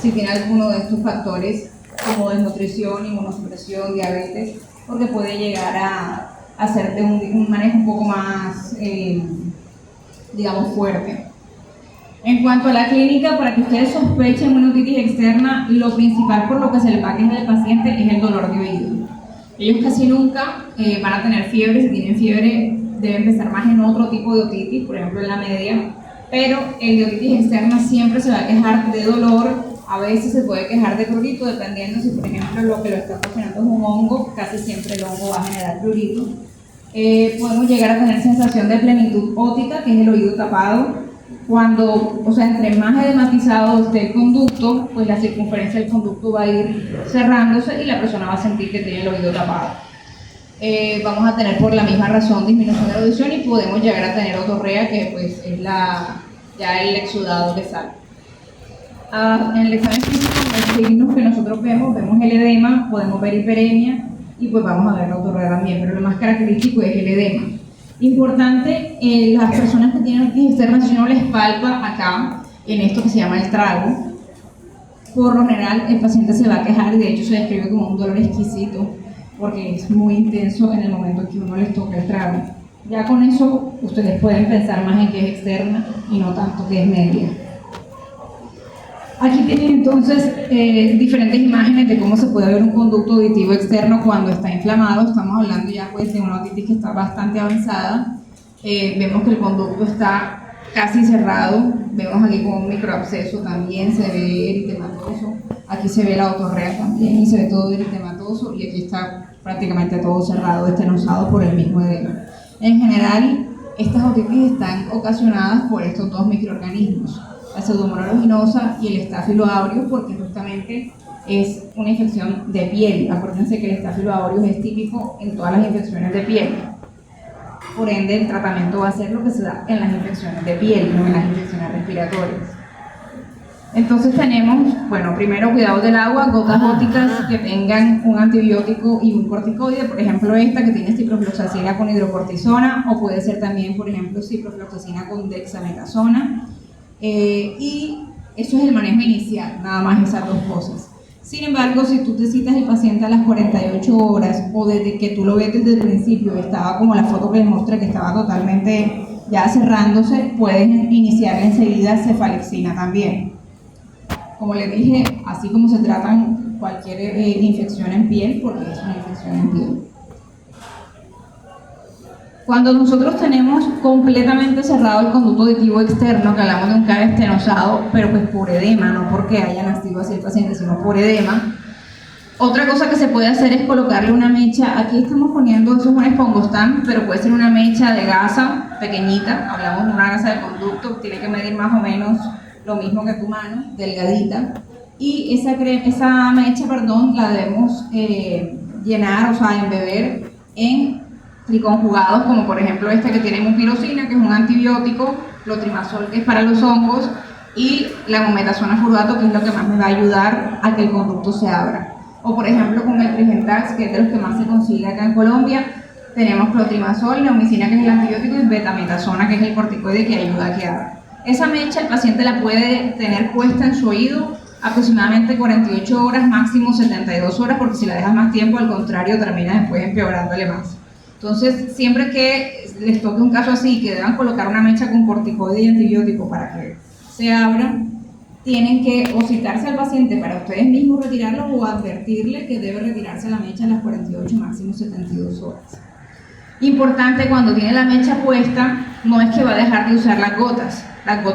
si tiene alguno de estos factores como desnutrición, inmunosupresión, diabetes, porque puede llegar a hacerte un manejo un poco más, digamos, fuerte. En cuanto a la clínica, para que ustedes sospechen una otitis externa, lo principal por lo que se le va a quejar al paciente es el dolor de oído. Ellos casi nunca van a tener fiebre. Si tienen fiebre deben pensar más en otro tipo de otitis, por ejemplo en la media, pero el de otitis externa siempre se va a quejar de dolor. A veces se puede quejar de prurito, dependiendo si por ejemplo lo que lo está ocasionando es un hongo. Casi siempre el hongo va a generar prurito. Podemos llegar a tener sensación de plenitud ótica, que es el oído tapado. Cuando, o sea, entre más edematizado esté el conducto, pues la circunferencia del conducto va a ir cerrándose y la persona va a sentir que tiene el oído tapado. Vamos a tener por la misma razón disminución de la audición y podemos llegar a tener otorrea, que pues es ya el exudado que sale. En el examen físico, los signos que nosotros vemos el edema, podemos ver hiperemia y pues vamos a ver la otorrea también, pero lo más característico es el edema. Importante, las personas que tienen otitis externa, si uno les palpa acá, en esto que se llama el trago, por lo general el paciente se va a quejar y de hecho se describe como un dolor exquisito porque es muy intenso en el momento que uno les toca el trago. Ya con eso ustedes pueden pensar más en que es externa y no tanto que es media. Aquí tienen entonces diferentes imágenes de cómo se puede ver un conducto auditivo externo cuando está inflamado. Estamos hablando ya pues de una otitis que está bastante avanzada. Vemos que el conducto está casi cerrado. Vemos aquí como un microabsceso también, se ve eritematoso. Aquí se ve la otorrea también y se ve todo eritematoso, y aquí está prácticamente todo cerrado, estenosado por el mismo edema. En general, estas otitis están ocasionadas por estos dos microorganismos, la Pseudomonas aeruginosa y el Staphylo aureus, porque justamente es una infección de piel. Acuérdense que el Staphylo aureus es típico en todas las infecciones de piel. Por ende, el tratamiento va a ser lo que se da en las infecciones de piel, no en las infecciones respiratorias. Entonces tenemos, bueno, primero cuidado del agua, gotas góticas que tengan un antibiótico y un corticoide, por ejemplo esta que tiene ciprofloxacina con hidrocortisona, o puede ser también, por ejemplo, ciprofloxacina con dexametasona. Y eso es el manejo inicial, nada más esas dos cosas. Sin embargo, si tú te citas el paciente a las 48 horas o desde que tú lo ves desde el principio, estaba como la foto que les mostré, que estaba totalmente ya cerrándose, puedes iniciar enseguida cefalexina también. Como les dije, así como se tratan cualquier infección en piel, porque es una infección en piel. Cuando nosotros tenemos completamente cerrado el conducto auditivo externo, que hablamos de un CAR estenosado, pero pues por edema, no porque haya nacido así el paciente, sino por edema, otra cosa que se puede hacer es colocarle una mecha. Aquí estamos poniendo, eso es un espongostán, pero puede ser una mecha de gasa pequeñita. Hablamos de una gasa de conducto, tiene que medir más o menos lo mismo que tu mano, delgadita, y esa mecha, la debemos llenar, o sea, embeber en triconjugados, como por ejemplo este que tiene mupirocina, que es un antibiótico, clotrimazol, que es para los hongos, y la mometasona furbato, que es lo que más me va a ayudar a que el conducto se abra. O por ejemplo con el Trigentax, que es de los que más se consigue acá en Colombia, tenemos clotrimazol, neomicina, que es el antibiótico, y betametasona, que es el corticoide que ayuda a que abra. Esa mecha el paciente la puede tener puesta en su oído aproximadamente 48 horas, máximo 72 horas, porque si la dejas más tiempo, al contrario, termina después empeorándole más. Entonces, siempre que les toque un caso así, que deban colocar una mecha con corticoide y antibiótico para que se abra, tienen que o citarse al paciente para ustedes mismos retirarlo o advertirle que debe retirarse la mecha a las 48, máximo 72 horas. Importante, cuando tiene la mecha puesta, no es que va a dejar de usar las gotas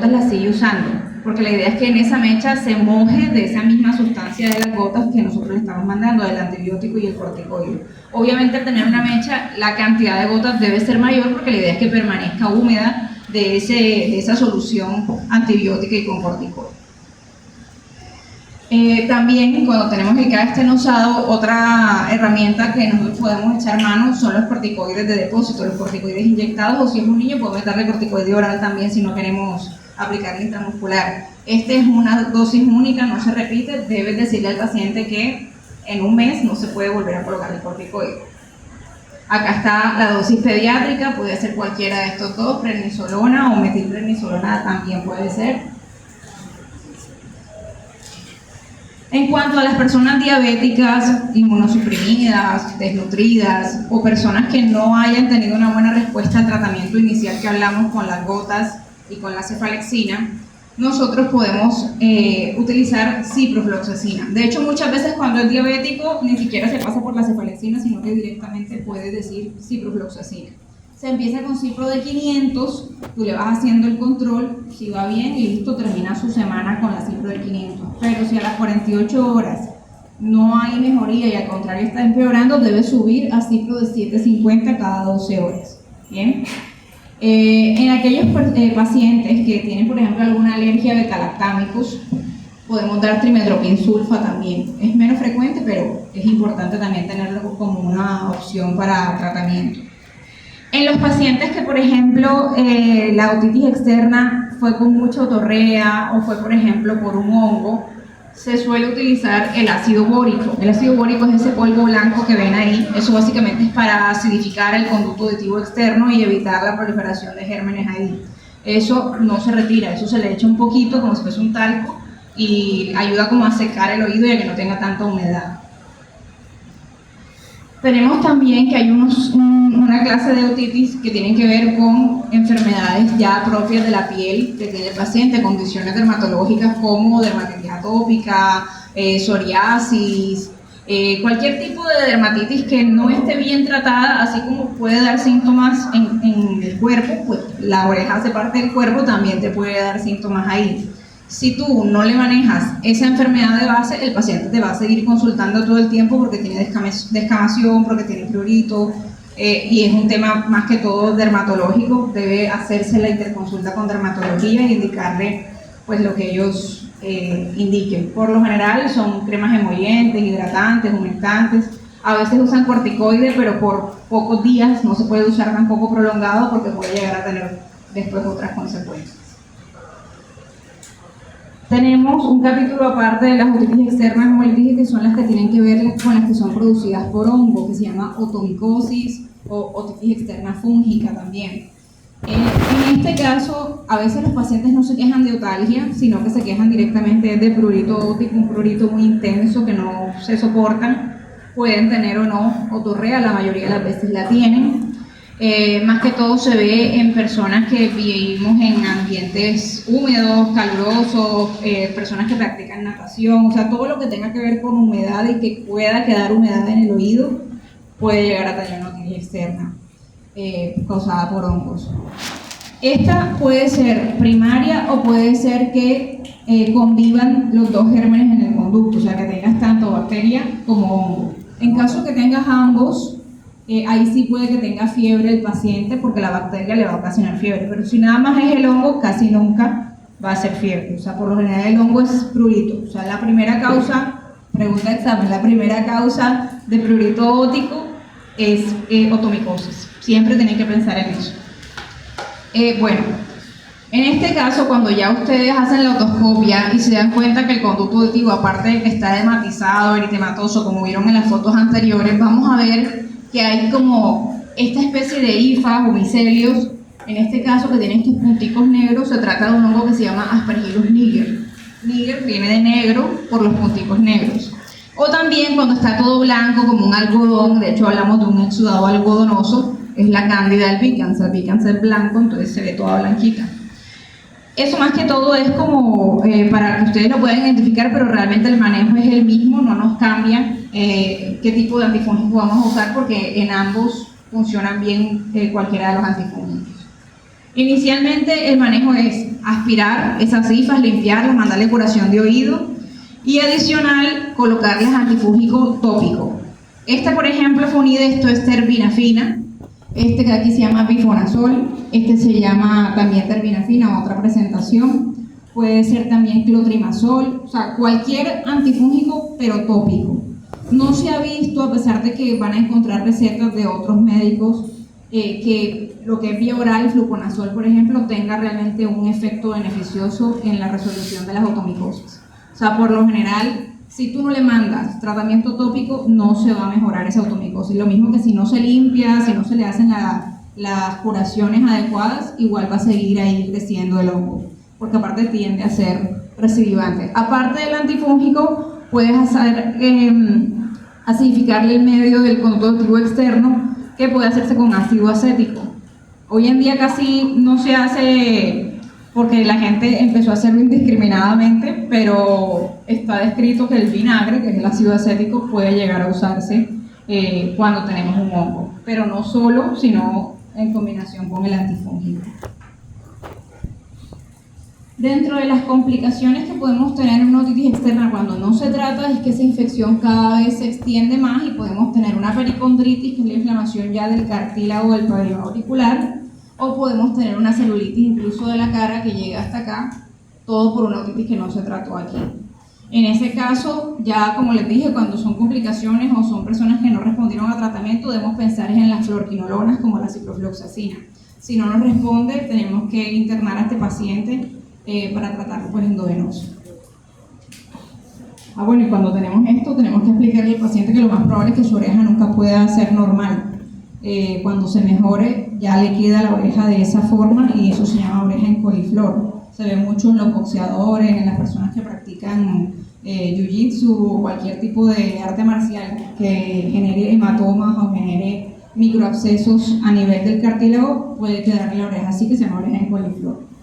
las sigue usando, porque la idea es que en esa mecha se moje de esa misma sustancia de las gotas que nosotros le estamos mandando, del antibiótico y el corticoide. Obviamente, al tener una mecha, la cantidad de gotas debe ser mayor, porque la idea es que permanezca húmeda de esa solución antibiótica y con corticoide. También, cuando tenemos el CAR estenosado, otra herramienta que nosotros podemos echar mano son los corticoides de depósito, los corticoides inyectados, o si es un niño podemos darle corticoide oral también si no queremos aplicar intramuscular. Este es una dosis única, no se repite. Debes decirle al paciente que en un mes no se puede volver a colocar el corticoide. Acá está la dosis pediátrica, puede ser cualquiera de estos dos, prednisolona o metilprednisolona también puede ser. En cuanto a las personas diabéticas, inmunosuprimidas, desnutridas o personas que no hayan tenido una buena respuesta al tratamiento inicial que hablamos con las gotas y con la cefalexina, nosotros podemos utilizar ciprofloxacina. De hecho, muchas veces cuando es diabético ni siquiera se pasa por la cefalexina, sino que directamente puede decir ciprofloxacina. Se empieza con cipro de 500, tú le vas haciendo el control, si va bien, y listo, termina su semana con la cipro de 500. Pero si a las 48 horas no hay mejoría y al contrario está empeorando, debe subir a cipro de 750 cada 12 horas. ¿Bien? En aquellos pacientes que tienen, por ejemplo, alguna alergia a beta-lactámicos, podemos dar trimethoprim sulfa también. Es menos frecuente, pero es importante también tenerlo como una opción para tratamiento. En los pacientes que, por ejemplo, la otitis externa fue con mucha otorrea o fue, por ejemplo, por un hongo, se suele utilizar el ácido bórico. El ácido bórico es ese polvo blanco que ven ahí. Eso básicamente es para acidificar el conducto auditivo externo y evitar la proliferación de gérmenes ahí. Eso no se retira, eso se le echa un poquito como si fuese un talco y ayuda como a secar el oído y a que no tenga tanta humedad. Tenemos también que hay una clase de otitis que tienen que ver con enfermedades ya propias de la piel que tiene el paciente, condiciones dermatológicas como dermatitis atópica, psoriasis, cualquier tipo de dermatitis que no esté bien tratada, así como puede dar síntomas en el cuerpo, pues la oreja hace parte del cuerpo, también te puede dar síntomas ahí. Si tú no le manejas esa enfermedad de base, el paciente te va a seguir consultando todo el tiempo porque tiene descamación, porque tiene prurito, y es un tema más que todo dermatológico. Debe hacerse la interconsulta con dermatología y indicarle pues lo que ellos indiquen. Por lo general son cremas emolientes, hidratantes, humectantes. A veces usan corticoides, pero por pocos días, no se puede usar tampoco prolongado porque puede llegar a tener después otras consecuencias. Tenemos un capítulo aparte de las otitis externas, como les dije, que son las que tienen que ver con las que son producidas por hongo, que se llama otomicosis o otitis externa fúngica también. En este caso, a veces los pacientes no se quejan de otalgia, sino que se quejan directamente de prurito ótico, un prurito muy intenso que no se soportan. Pueden tener o no otorrea, la mayoría de las veces la tienen. Más que todo se ve en personas que vivimos en ambientes húmedos, calurosos, personas que practican natación, o sea, todo lo que tenga que ver con humedad y que pueda quedar humedad en el oído puede llegar a tener una otitis externa causada por hongos. Esta puede ser primaria o puede ser que convivan los dos gérmenes en el conducto, o sea, que tengas tanto bacteria como hongo. En caso que tengas ambos, ahí sí puede que tenga fiebre el paciente porque la bacteria le va a ocasionar fiebre, pero si nada más es el hongo, casi nunca va a ser fiebre. O sea, por lo general el hongo es prurito. O sea, la primera causa, pregunta de examen, la primera causa de prurito ótico es otomicosis. Siempre tienen que pensar en eso. Bueno, en este caso, cuando ya ustedes hacen la otoscopia y se dan cuenta que el conducto auditivo, aparte de que está edematizado, eritematoso, como vieron en las fotos anteriores, vamos a ver que hay como esta especie de hifas o micelios, en este caso que tienen estos punticos negros. Se trata de un hongo que se llama Aspergillus niger. Niger viene de negro por los punticos negros. O también cuando está todo blanco como un algodón, de hecho hablamos de un exudado algodonoso, es la Candida albicans. Albicans es blanco, entonces se ve toda blanquita. Eso más que todo es como para que ustedes lo puedan identificar, pero realmente el manejo es el mismo, no nos cambia qué tipo de antifúngicos vamos a usar porque en ambos funcionan bien cualquiera de los antifúngicos. Inicialmente el manejo es aspirar esas hifas, limpiarlas, mandarle curación de oído y adicional colocarles antifúngico tópico. Esta, por ejemplo, esto es terbinafina. Este que aquí se llama bifonazol, este se llama también terbinafina, otra presentación. Puede ser también clotrimazol, o sea, cualquier antifúngico pero tópico. No se ha visto, a pesar de que van a encontrar recetas de otros médicos, que lo que es vía oral, fluconazol, por ejemplo, tenga realmente un efecto beneficioso en la resolución de las otomicosis. O sea, por lo general, si tú no le mandas tratamiento tópico, no se va a mejorar esa otomicosis. Lo mismo que si no se limpia, si no se le hacen las curaciones adecuadas, igual va a seguir ahí creciendo el hongo, porque aparte tiende a ser recidivante. Aparte del antifúngico, puedes hacer, acidificarle el medio del conducto auditivo externo, que puede hacerse con ácido acético. Hoy en día casi no se hace porque la gente empezó a hacerlo indiscriminadamente, pero está descrito que el vinagre, que es el ácido acético, puede llegar a usarse cuando tenemos un hongo, pero no solo, sino en combinación con el antifúngico. Dentro de las complicaciones que podemos tener en una otitis externa cuando no se trata es que esa infección cada vez se extiende más y podemos tener una pericondritis, que es la inflamación ya del cartílago del pabellón auricular, o podemos tener una celulitis incluso de la cara que llega hasta acá, todo por una otitis que no se trató aquí. En ese caso, ya como les dije, cuando son complicaciones o son personas que no respondieron a tratamiento, debemos pensar en las fluorquinolonas como la ciprofloxacina. Si no nos responde, tenemos que internar a este paciente para tratarlo pues endovenoso. Bueno, y cuando tenemos esto, tenemos que explicarle al paciente que lo más probable es que su oreja nunca pueda ser normal. Cuando se mejore, ya le queda la oreja de esa forma y eso se llama oreja en coliflor. Se ve mucho en los boxeadores, en las personas que practican jiu-jitsu o cualquier tipo de arte marcial que genere hematomas o genere microabscesos a nivel del cartílago, puede quedarle la oreja así, que se llama oreja en coliflor.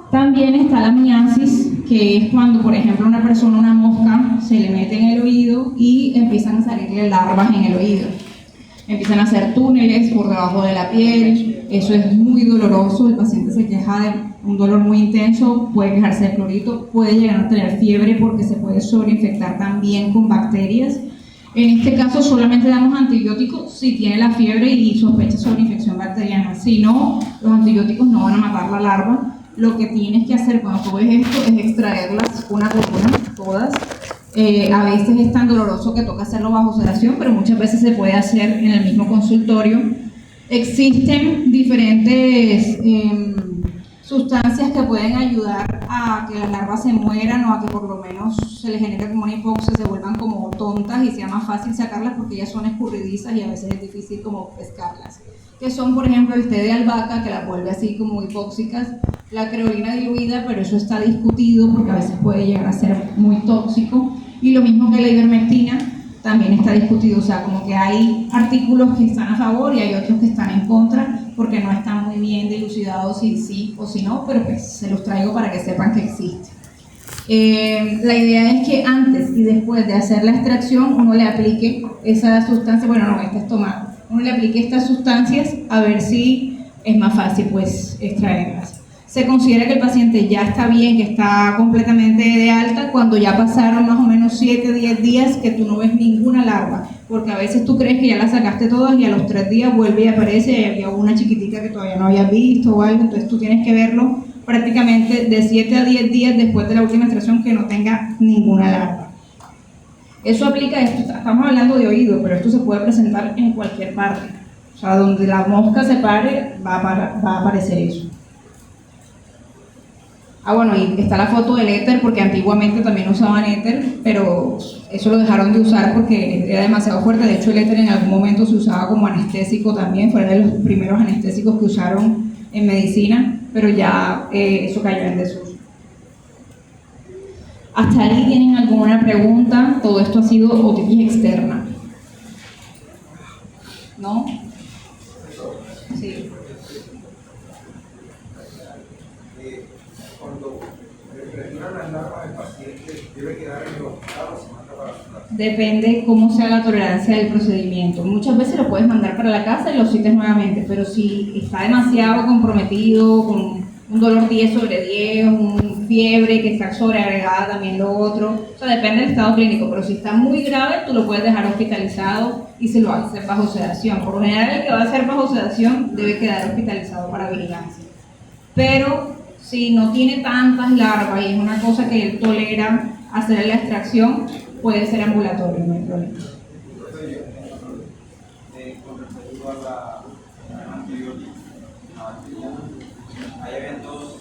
También está la miasis, que es cuando, por ejemplo, una persona, una mosca, se le mete en el oído y empiezan a salirle larvas en el oído. Empiezan a hacer túneles por debajo de la piel, eso es muy doloroso, el paciente se queja de un dolor muy intenso, puede quejarse de clorito, puede llegar a tener fiebre porque se puede sobreinfectar también con bacterias. En este caso solamente damos antibióticos si tiene la fiebre y sospecha sobre infección bacteriana, si no, los antibióticos no van a matar la larva. Lo que tienes que hacer cuando tú ves esto es extraerlas una por una, todas. A veces es tan doloroso que toca hacerlo bajo sedación, pero muchas veces se puede hacer en el mismo consultorio. Existen diferentes sustancias que pueden ayudar a que las larvas se mueran o a que por lo menos se les genere como una hipoxia, se vuelvan como tontas y sea más fácil sacarlas porque ellas son escurridizas y a veces es difícil como pescarlas. Que son, por ejemplo, el té de albahaca, que las vuelve así como hipóxicas, la creolina diluida, pero eso está discutido porque a veces puede llegar a ser muy tóxico, y lo mismo que la ivermectina, también está discutido, o sea, como que hay artículos que están a favor y hay otros que están en contra, porque no están muy bien dilucidados si sí o si no, pero pues se los traigo para que sepan que existe. La idea es que antes y después de hacer la extracción uno le aplique esa sustancia, bueno, no, esta es tomada, uno le aplique estas sustancias a ver si es más fácil pues extraerlas. Se considera que el paciente ya está bien, que está completamente de alta cuando ya pasaron más o menos 7 o 10 días que tú no ves ninguna larva, porque a veces tú crees que ya la sacaste todas y a los 3 días vuelve y aparece y había una chiquitica que todavía no habías visto o algo, entonces tú tienes que verlo prácticamente de 7 a 10 días después de la última extracción que no tenga ninguna larva. Eso aplica, esto, estamos hablando de oído, pero esto se puede presentar en cualquier parte, o sea, donde la mosca se pare va a aparecer eso. Bueno, y está la foto del éter, porque antiguamente también usaban éter, pero eso lo dejaron de usar porque era demasiado fuerte. De hecho, el éter en algún momento se usaba como anestésico también, fue de los primeros anestésicos que usaron en medicina, pero ya eso cayó en desuso. ¿Hasta ahí tienen alguna pregunta? Todo esto ha sido otitis externa. ¿No? Sí. Cuando retiran las larvas, el paciente debe quedar en el hospital o se manda para la ciudad. Depende cómo sea la tolerancia del procedimiento. Muchas veces lo puedes mandar para la casa y lo cites nuevamente, pero si está demasiado comprometido, con un dolor 10 sobre 10, un fiebre que está sobreagregada, también lo otro, o sea, depende del estado clínico, pero si está muy grave, tú lo puedes dejar hospitalizado y se lo va a hacer bajo sedación. Por lo general, el que va a hacer bajo sedación debe quedar hospitalizado para vigilancia. Pero si no tiene tantas larvas y es una cosa que él tolera hacer la extracción, puede ser ambulatorio, no hay problema. Con respecto a la antibiótica, ahí habían todos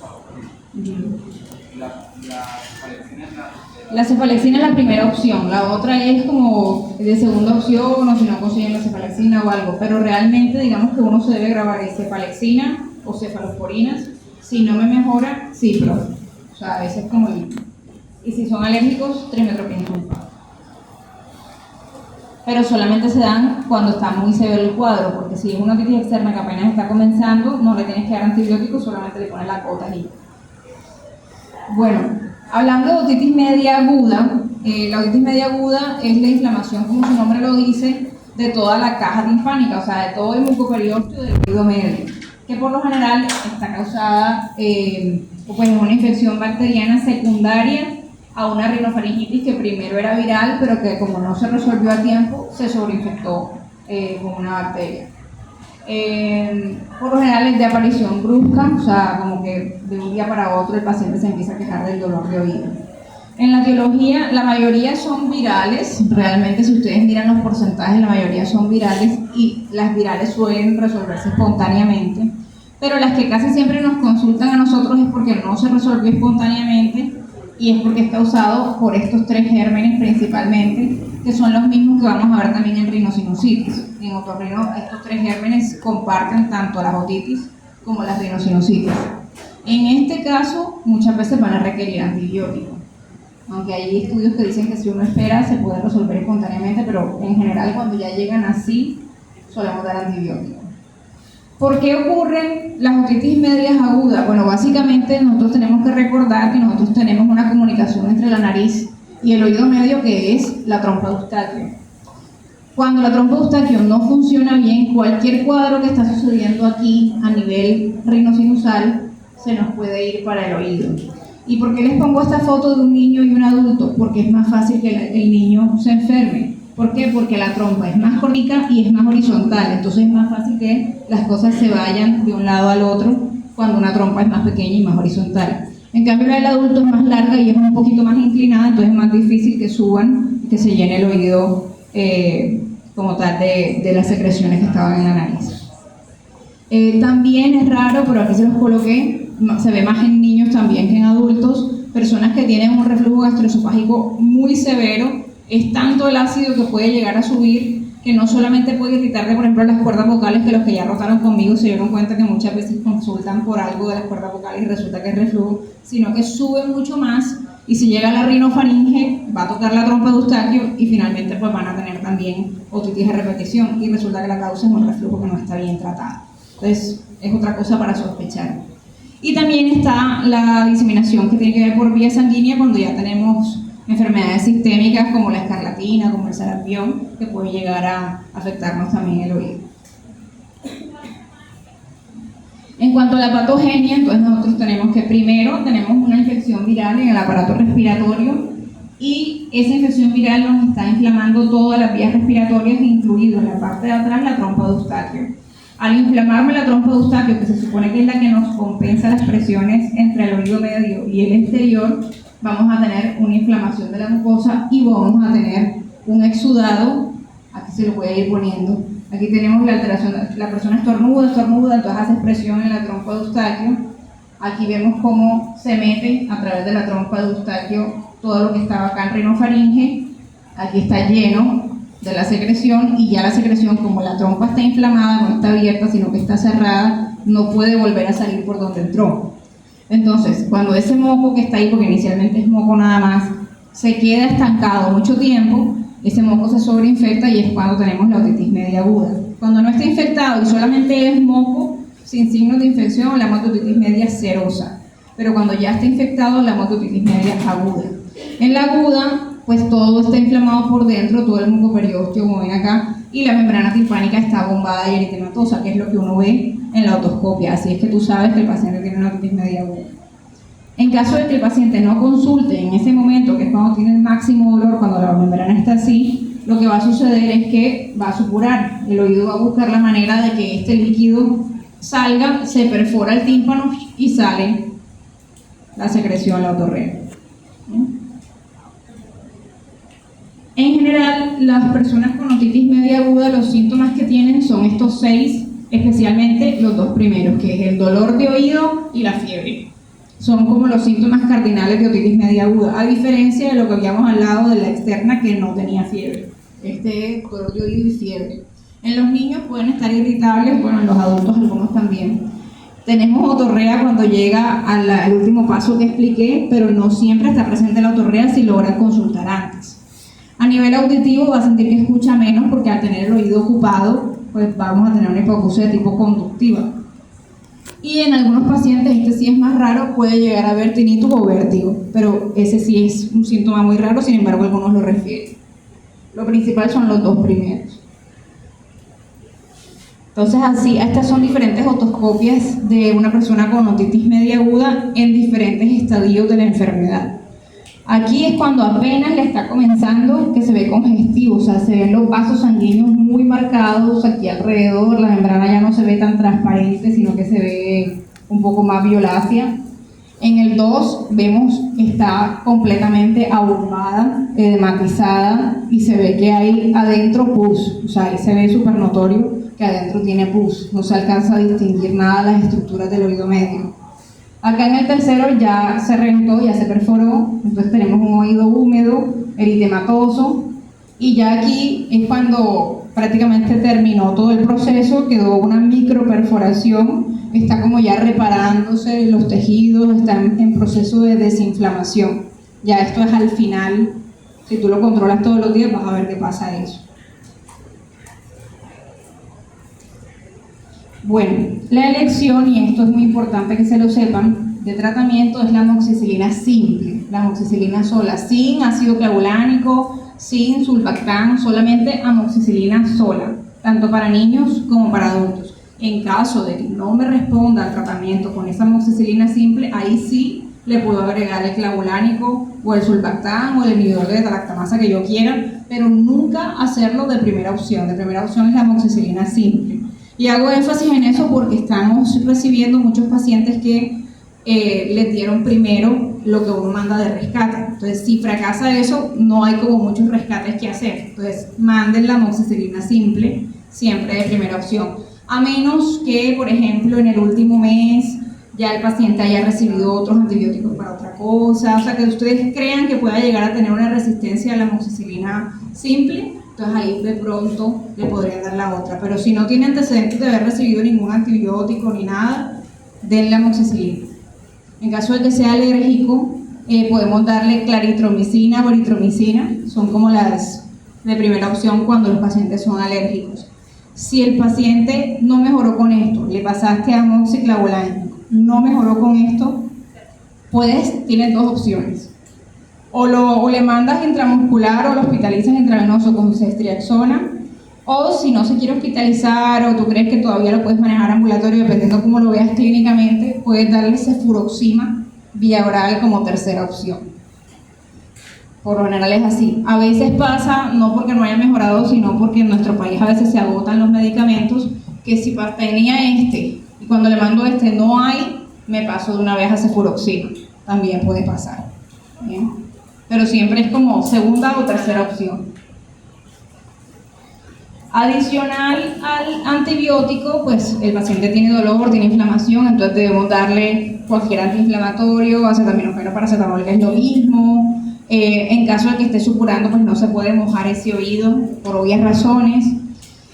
la cefalexina es la primera opción, la otra es como de segunda opción o si no consiguen la cefalexina o algo, pero realmente digamos que uno se debe grabar cefalexina o cefalosporinas. Si no me mejora, cipro. O sea, ese es como Y si son alérgicos, trimethoprim sulfato. Pero solamente se dan cuando está muy severo el cuadro, porque si es una otitis externa que apenas está comenzando, no le tienes que dar antibióticos, solamente le pones la gota y... Bueno, hablando de otitis media aguda, la otitis media aguda es la inflamación, como su nombre lo dice, de toda la caja timpánica, o sea, de todo el mucoperiósteo del oído medio, que por lo general está causada pues, una infección bacteriana secundaria a una rinofaringitis que primero era viral, pero que como no se resolvió a tiempo, se sobreinfectó con una bacteria. Por lo general es de aparición brusca, o sea, como que de un día para otro el paciente se empieza a quejar del dolor de oído. En la etiología, la mayoría son virales, realmente si ustedes miran los porcentajes, la mayoría son virales y las virales suelen resolverse espontáneamente, pero las que casi siempre nos consultan a nosotros es porque no se resolvió espontáneamente y es porque es causado por estos 3 gérmenes principalmente, que son los mismos que vamos a ver también en rinosinusitis. En otorrino estos 3 gérmenes comparten tanto las otitis como las rinosinusitis. En este caso, muchas veces van a requerir antibióticos, aunque hay estudios que dicen que si uno espera se puede resolver espontáneamente, pero en general cuando ya llegan así, solemos dar antibióticos. ¿Por qué ocurren las otitis medias agudas? Bueno, básicamente nosotros tenemos que recordar que nosotros tenemos una comunicación entre la nariz y el oído medio que es la trompa de Eustaquio. Cuando la trompa de Eustaquio no funciona bien, cualquier cuadro que está sucediendo aquí a nivel rinosinusal se nos puede ir para el oído. ¿Y por qué les pongo esta foto de un niño y un adulto? Porque es más fácil que el niño se enferme. ¿Por qué? Porque la trompa es más cortica y es más horizontal, entonces es más fácil que las cosas se vayan de un lado al otro cuando una trompa es más pequeña y más horizontal. En cambio la del adulto es más larga y es un poquito más inclinada, entonces es más difícil que suban y que se llene el oído como tal de las secreciones que estaban en la nariz. También es raro, pero aquí se los coloqué, se ve más en niños también que en adultos, personas que tienen un reflujo gastroesofágico muy severo. Es tanto el ácido que puede llegar a subir que no solamente puede irritar, por ejemplo, las cuerdas vocales, que los que ya rotaron conmigo se dieron cuenta que muchas veces consultan por algo de las cuerdas vocales y resulta que es reflujo, sino que sube mucho más y si llega a la rinofaringe va a tocar la trompa de Eustaquio y finalmente pues van a tener también otitis a repetición y resulta que la causa es un reflujo que no está bien tratado. Entonces es otra cosa para sospechar. Y también está la diseminación que tiene que ver por vía sanguínea cuando ya tenemos enfermedades sistémicas como la escarlatina, como el sarampión, que puede llegar a afectarnos también el oído. En cuanto a la patogenia, entonces nosotros tenemos que primero tenemos una infección viral en el aparato respiratorio y esa infección viral nos está inflamando todas las vías respiratorias, incluido en la parte de atrás la trompa de Eustaquio. Al inflamarme la trompa de Eustaquio, que se supone que es la que nos compensa las presiones entre el oído medio y el exterior, vamos a tener una inflamación de la mucosa y vamos a tener un exudado. Aquí se lo voy a ir poniendo. Aquí tenemos la alteración, la persona estornuda, entonces hace presión en la trompa de Eustaquio. Aquí vemos cómo se mete a través de la trompa de Eustaquio todo lo que estaba acá en rinofaringe. Aquí está lleno de la secreción y ya la secreción, como la trompa está inflamada, no está abierta, sino que está cerrada, no puede volver a salir por donde entró. Entonces, cuando ese moco que está ahí, porque inicialmente es moco nada más, se queda estancado mucho tiempo, ese moco se sobreinfecta y es cuando tenemos la otitis media aguda. Cuando no está infectado y solamente es moco sin signos de infección, hablamos de otitis media serosa. Pero cuando ya está infectado, hablamos de otitis media aguda. En la aguda, pues todo está inflamado por dentro, todo el mucoperiósteo, como ven acá, y la membrana timpánica está bombada y eritematosa, que es lo que uno ve en la otoscopia. Así es que tú sabes que el paciente tiene una otitis media aguda. En caso de que el paciente no consulte en ese momento, que es cuando tiene el máximo dolor, cuando la membrana está así, lo que va a suceder es que va a supurar. El oído va a buscar la manera de que este líquido salga, se perfora el tímpano y sale la secreción, la otorrea. En general, las personas con otitis media aguda, los síntomas que tienen son estos 6, especialmente los 2 primeros, que es el dolor de oído y la fiebre. Son como los síntomas cardinales de otitis media aguda, a diferencia de lo que habíamos hablado de la externa que no tenía fiebre. Este dolor de oído y fiebre. En los niños pueden estar irritables, bueno, en los adultos algunos también. Tenemos otorrea cuando llega al último paso que expliqué, pero no siempre está presente la otorrea si logran consultar antes. A nivel auditivo va a sentir que escucha menos porque al tener el oído ocupado, pues vamos a tener una hipoacusia de tipo conductiva. Y en algunos pacientes, este sí es más raro, puede llegar a haber tinnitus o vértigo, pero ese sí es un síntoma muy raro, sin embargo algunos lo refieren. Lo principal son los dos primeros. Entonces así, estas son diferentes otoscopias de una persona con otitis media aguda en diferentes estadios de la enfermedad. Aquí es cuando apenas le está comenzando que se ve congestivo, o sea, se ven los vasos sanguíneos muy marcados aquí alrededor, la membrana ya no se ve tan transparente, sino que se ve un poco más violácea. En el 2 vemos que está completamente abombada, edematizada y se ve que hay adentro pus, o sea, ahí se ve súper notorio que adentro tiene pus, no se alcanza a distinguir nada de las estructuras del oído medio. Acá en el tercero ya se reventó, ya se perforó, entonces tenemos un oído húmedo, eritematoso, y ya aquí es cuando prácticamente terminó todo el proceso, quedó una microperforación, está como ya reparándose los tejidos, está en proceso de desinflamación. Ya esto es al final, si tú lo controlas todos los días vas a ver qué pasa eso. Bueno, la elección, y esto es muy importante que se lo sepan, de tratamiento es la amoxicilina simple, la amoxicilina sola, sin ácido clavulánico, sin sulbactam, solamente amoxicilina sola, tanto para niños como para adultos. En caso de que no me responda al tratamiento con esa amoxicilina simple, ahí sí le puedo agregar el clavulánico o el sulbactam o el inhibidor de beta-lactamasa que yo quiera, pero nunca hacerlo de primera opción. De primera opción es la amoxicilina simple. Y hago énfasis en eso porque estamos recibiendo muchos pacientes que les dieron primero lo que uno manda de rescate. Entonces, si fracasa eso, no hay como muchos rescates que hacer. Entonces, manden la amoxicilina simple, siempre de primera opción. A menos que, por ejemplo, en el último mes ya el paciente haya recibido otros antibióticos para otra cosa. O sea, que ustedes crean que pueda llegar a tener una resistencia a la amoxicilina simple, entonces ahí de pronto le podrían dar la otra. Pero si no tiene antecedentes de haber recibido ningún antibiótico ni nada, denle amoxicilina. En caso de que sea alérgico, podemos darle claritromicina o eritromicina, son como las de primera opción cuando los pacientes son alérgicos. Si el paciente no mejoró con esto, le pasaste amoxiclavulánico, no mejoró con esto, tienes dos opciones. O le mandas intramuscular o lo hospitalizas intravenoso con ceftriaxona, o si no se quiere hospitalizar o tú crees que todavía lo puedes manejar ambulatorio, dependiendo cómo lo veas clínicamente, puedes darle cefuroxima vía oral como tercera opción. Por lo general es así. A veces pasa, no porque no haya mejorado, sino porque en nuestro país a veces se agotan los medicamentos, que si tenía y cuando le mando no hay, me paso de una vez a cefuroxima. También puede pasar. ¿Bien? Pero siempre es como segunda o tercera opción. Adicional al antibiótico, pues el paciente tiene dolor, tiene inflamación, entonces debemos darle cualquier antiinflamatorio, acetaminofeno, paracetamol, que es lo mismo. En caso de que esté supurando, pues no se puede mojar ese oído por obvias razones.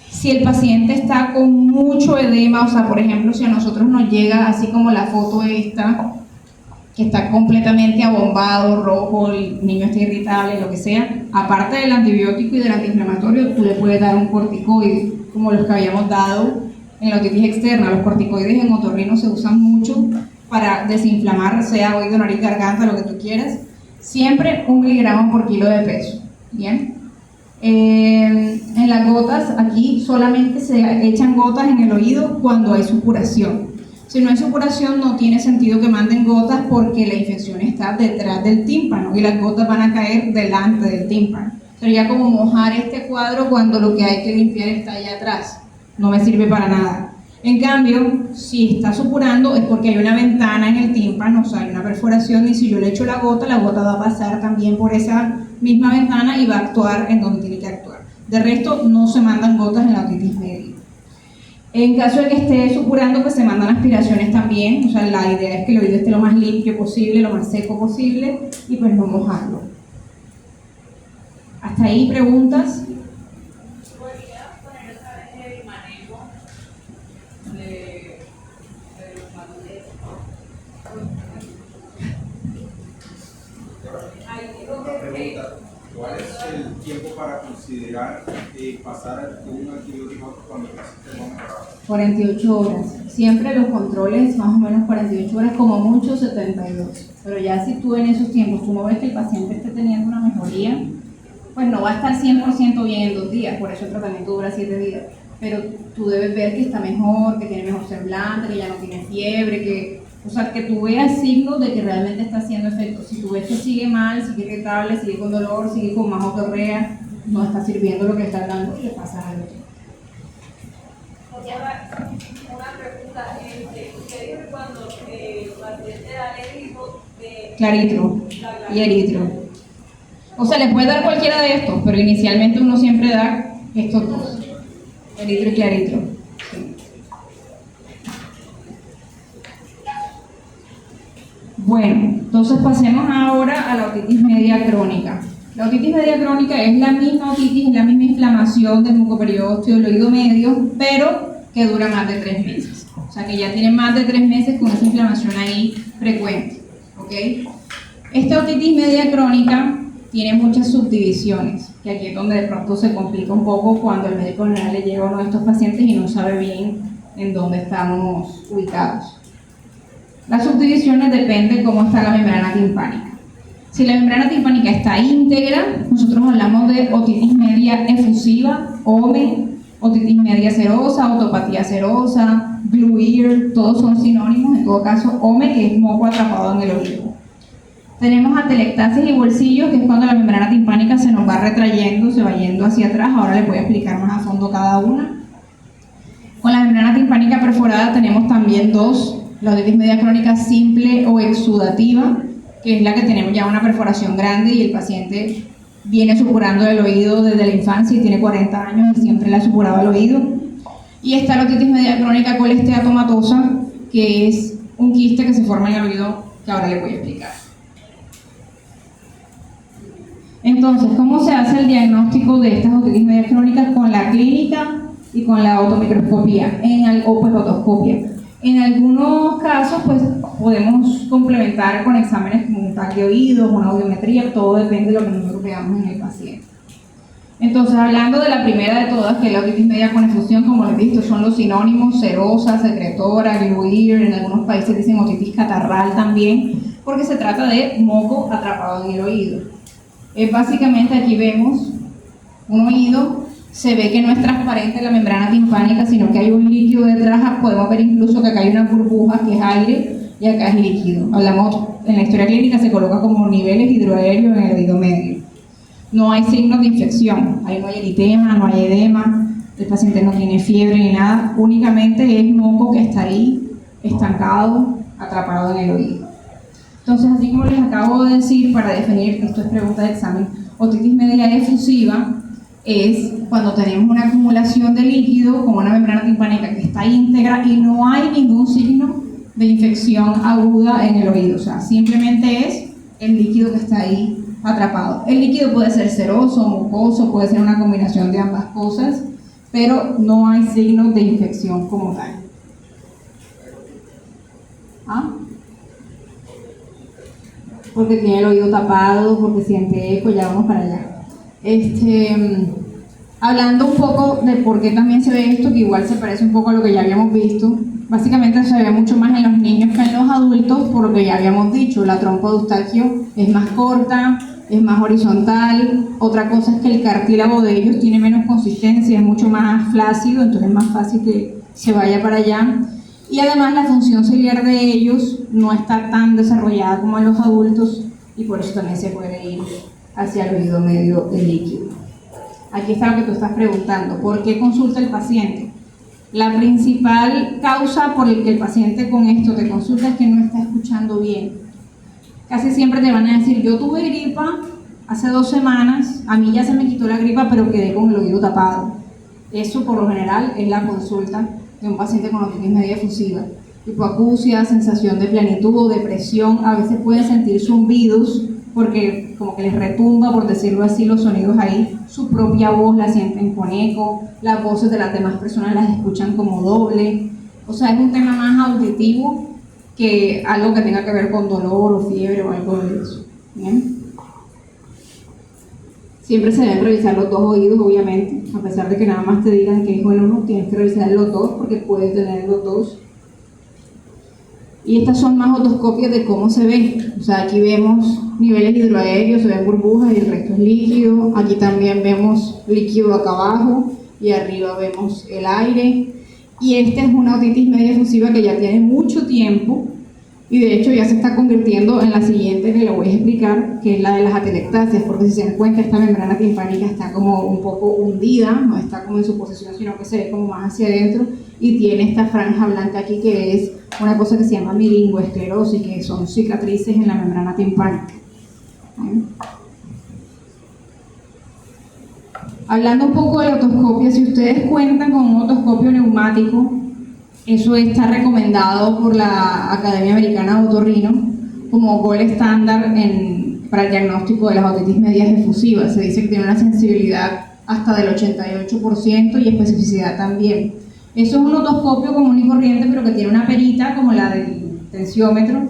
Si el paciente está con mucho edema, o sea, por ejemplo, si a nosotros nos llega así como la foto esta, que está completamente abombado, rojo, el niño está irritable, lo que sea, aparte del antibiótico y del antiinflamatorio, tú le puedes dar un corticoide, como los que habíamos dado en la otitis externa. Los corticoides en otorrino se usan mucho para desinflamar, sea oído, nariz, garganta, lo que tú quieras. Siempre 1 miligramo por kilo de peso. Bien. En las gotas, aquí solamente se echan gotas en el oído cuando hay supuración. Si no hay supuración, no tiene sentido que manden gotas porque la infección está detrás del tímpano y las gotas van a caer delante del tímpano. Sería como mojar este cuadro cuando lo que hay que limpiar está allá atrás. No me sirve para nada. En cambio, si está supurando es porque hay una ventana en el tímpano, o sea, hay una perforación, y si yo le echo la gota va a pasar también por esa misma ventana y va a actuar en donde tiene que actuar. De resto, no se mandan gotas en la otitis media. En caso de que esté supurando, pues se mandan aspiraciones también, o sea, la idea es que el oído esté lo más limpio posible, lo más seco posible, y pues no mojarlo. ¿Hasta ahí preguntas? ¿Podrías poner otra vez el manejo de los Una pregunta, ¿cuál es el tiempo para considerar pasar de un antibiótico a otro cuando el paciente no mejora? 48 horas. Siempre los controles más o menos 48 horas, como mucho 72. Pero ya si tú en esos tiempos tú no ves que el paciente esté teniendo una mejoría, pues no va a estar 100% bien en 2 días, por eso el tratamiento dura 7 días. Pero tú debes ver que está mejor, que tiene mejor semblante, que ya no tiene fiebre, o sea, que tú veas signos de que realmente está haciendo efecto. Si tú ves que sigue mal, sigue irritable, sigue con dolor, sigue con más otorrea, no está sirviendo lo que está dando y le pasas al otro. Una pregunta, usted dijo que cuando el paciente da eritro de Claritro y eritro. O sea, le puede dar cualquiera de estos, pero inicialmente uno siempre da estos dos, eritro y claritro. Sí. Bueno, entonces pasemos ahora a la otitis media crónica. La otitis media crónica es la misma otitis, es la misma inflamación del mucoperiósteo del oído medio, pero que dura más de 3 meses. O sea que ya tiene más de 3 meses con esa inflamación ahí frecuente. ¿Ok? Esta otitis media crónica tiene muchas subdivisiones, que aquí es donde de pronto se complica un poco cuando el médico general le llega a uno de estos pacientes y no sabe bien en dónde estamos ubicados. Las subdivisiones dependen de cómo está la membrana timpánica. Si la membrana timpánica está íntegra, nosotros hablamos de otitis media efusiva, OME, otitis media serosa, otopatía serosa, blue ear, todos son sinónimos, en todo caso OME, que es moco atrapado en el oído. Tenemos atelectasis y bolsillos, que es cuando la membrana timpánica se nos va retrayendo, se va yendo hacia atrás. Ahora les voy a explicar más a fondo cada una. Con la membrana timpánica perforada tenemos también dos, la otitis media crónica simple o exudativa, que es la que tenemos ya una perforación grande y el paciente viene supurando el oído desde la infancia y tiene 40 años y siempre le ha supurado el oído. Y está la otitis media crónica colesteatomatosa, que es un quiste que se forma en el oído, que ahora les voy a explicar. Entonces, ¿cómo se hace el diagnóstico de estas otitis medias crónicas? Con la clínica y con la otomicroscopía, o pues otoscopia. En algunos casos, pues podemos complementar con exámenes como un TAC de oídos, una audiometría, todo depende de lo que nosotros veamos en el paciente. Entonces, hablando de la primera de todas, que es la otitis media con efusión, como les he visto, son los sinónimos serosa, secretora, blue ear, en algunos países dicen otitis catarral también, porque se trata de moco atrapado en el oído. Básicamente aquí vemos un oído, se ve que no es transparente la membrana timpánica, sino que hay un líquido detrás, podemos ver incluso que acá hay una burbuja que es aire y acá es líquido. Hablamos, en la historia clínica se coloca como niveles hidroaéreos en el oído medio. No hay signos de infección, ahí no hay eritema, no hay edema, el paciente no tiene fiebre ni nada, únicamente es moco que está ahí, estancado, atrapado en el oído. Entonces, así como les acabo de decir, para definir, esto es pregunta de examen, otitis media efusiva es cuando tenemos una acumulación de líquido con una membrana timpánica que está íntegra y no hay ningún signo de infección aguda en el oído, o sea, simplemente es el líquido que está ahí atrapado. El líquido puede ser seroso, mucoso, puede ser una combinación de ambas cosas, pero no hay signos de infección como tal. ¿Ah? Porque tiene el oído tapado, porque siente eco, ya vamos para allá. Hablando un poco de por qué también se ve esto, que igual se parece un poco a lo que ya habíamos visto, básicamente se ve mucho más en los niños que en los adultos, por lo que ya habíamos dicho, la trompa de Eustaquio es más corta, es más horizontal, otra cosa es que el cartílago de ellos tiene menos consistencia, es mucho más flácido, entonces es más fácil que se vaya para allá. Y además la función ciliar de ellos no está tan desarrollada como en los adultos y por eso también se puede ir hacia el oído medio del líquido. Aquí está lo que tú estás preguntando, ¿por qué consulta el paciente? La principal causa por la que el paciente con esto te consulta es que no está escuchando bien. Casi siempre te van a decir, yo tuve gripa hace 2 semanas, a mí ya se me quitó la gripa pero quedé con el oído tapado. Eso por lo general es la consulta de un paciente con otitis media efusiva. Hipoacusia, sensación de plenitud o depresión, a veces pueden sentir zumbidos porque como que les retumba, por decirlo así, los sonidos ahí, su propia voz la sienten con eco, las voces de las demás personas las escuchan como doble, o sea, es un tema más auditivo que algo que tenga que ver con dolor o fiebre o algo de eso. ¿Bien? Siempre se deben revisar los dos oídos, obviamente, a pesar de que nada más te digan que es bueno o no, tienes que revisar los dos porque puedes tener los dos. Y estas son más otoscopias de cómo se ve. O sea, aquí vemos niveles hidroaéreos, se ven burbujas y el resto es líquido. Aquí también vemos líquido acá abajo y arriba vemos el aire. Y esta es una otitis media efusiva que ya tiene mucho tiempo y de hecho ya se está convirtiendo en la siguiente que le voy a explicar, que es la de las atelectasias, porque si se dan cuenta esta membrana timpánica está como un poco hundida, no está como en su posición, sino que se ve como más hacia adentro y tiene esta franja blanca aquí que es una cosa que se llama miringoesclerosis, que son cicatrices en la membrana timpánica. Hablando un poco de la otoscopia, si ustedes cuentan con un otoscopio neumático, eso está recomendado por la Academia Americana de Otorrino como gold estándar para el diagnóstico de las otitis medias efusivas. Se dice que tiene una sensibilidad hasta del 88% y especificidad también. Eso es un otoscopio común y corriente, pero que tiene una perita como la del tensiómetro,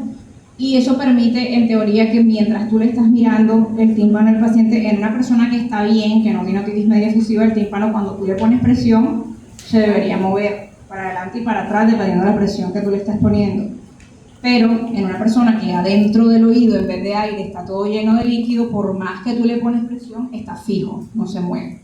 y eso permite, en teoría, que mientras tú le estás mirando el tímpano al paciente, en una persona que está bien, que no tiene otitis media efusiva, el tímpano cuando tú le pones presión, se debería mover para adelante y para atrás, dependiendo de la presión que tú le estás poniendo. Pero en una persona que adentro del oído, en vez de aire, está todo lleno de líquido, por más que tú le pones presión, está fijo, no se mueve.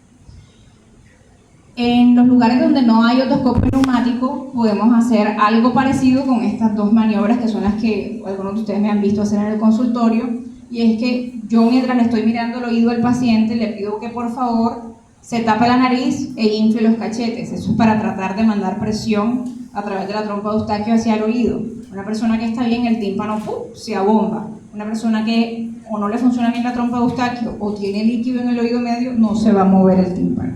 En los lugares donde no hay otoscopio neumático, podemos hacer algo parecido con estas dos maniobras, que son las que algunos de ustedes me han visto hacer en el consultorio, y es que yo, mientras le estoy mirando el oído al paciente, le pido que por favor se tape la nariz e infle los cachetes. Eso es para tratar de mandar presión a través de la trompa de Eustaquio hacia el oído. Una persona que está bien, el tímpano se abomba. Una persona que o no le funciona bien la trompa de Eustaquio o tiene líquido en el oído medio, no se va a mover el tímpano.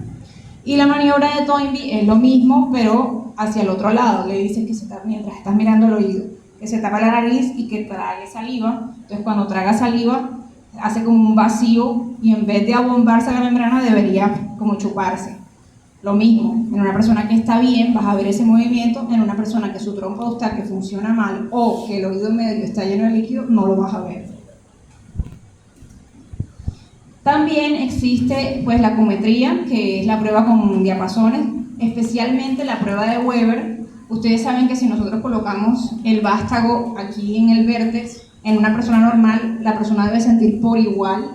Y la maniobra de Toynbee es lo mismo, pero hacia el otro lado. Le dices que mientras estás mirando el oído, que se tapa la nariz y que trague saliva. Entonces, cuando traga saliva, hace como un vacío y en vez de abombarse la membrana, debería como chuparse. Lo mismo, en una persona que está bien, vas a ver ese movimiento. En una persona que su trompa de Eustaquio funciona mal o que el oído medio está lleno de líquido, no lo vas a ver. También existe pues la acumetría, que es la prueba con diapasones, especialmente la prueba de Weber. Ustedes saben que si nosotros colocamos el vástago aquí en el vértex, en una persona normal, la persona debe sentir por igual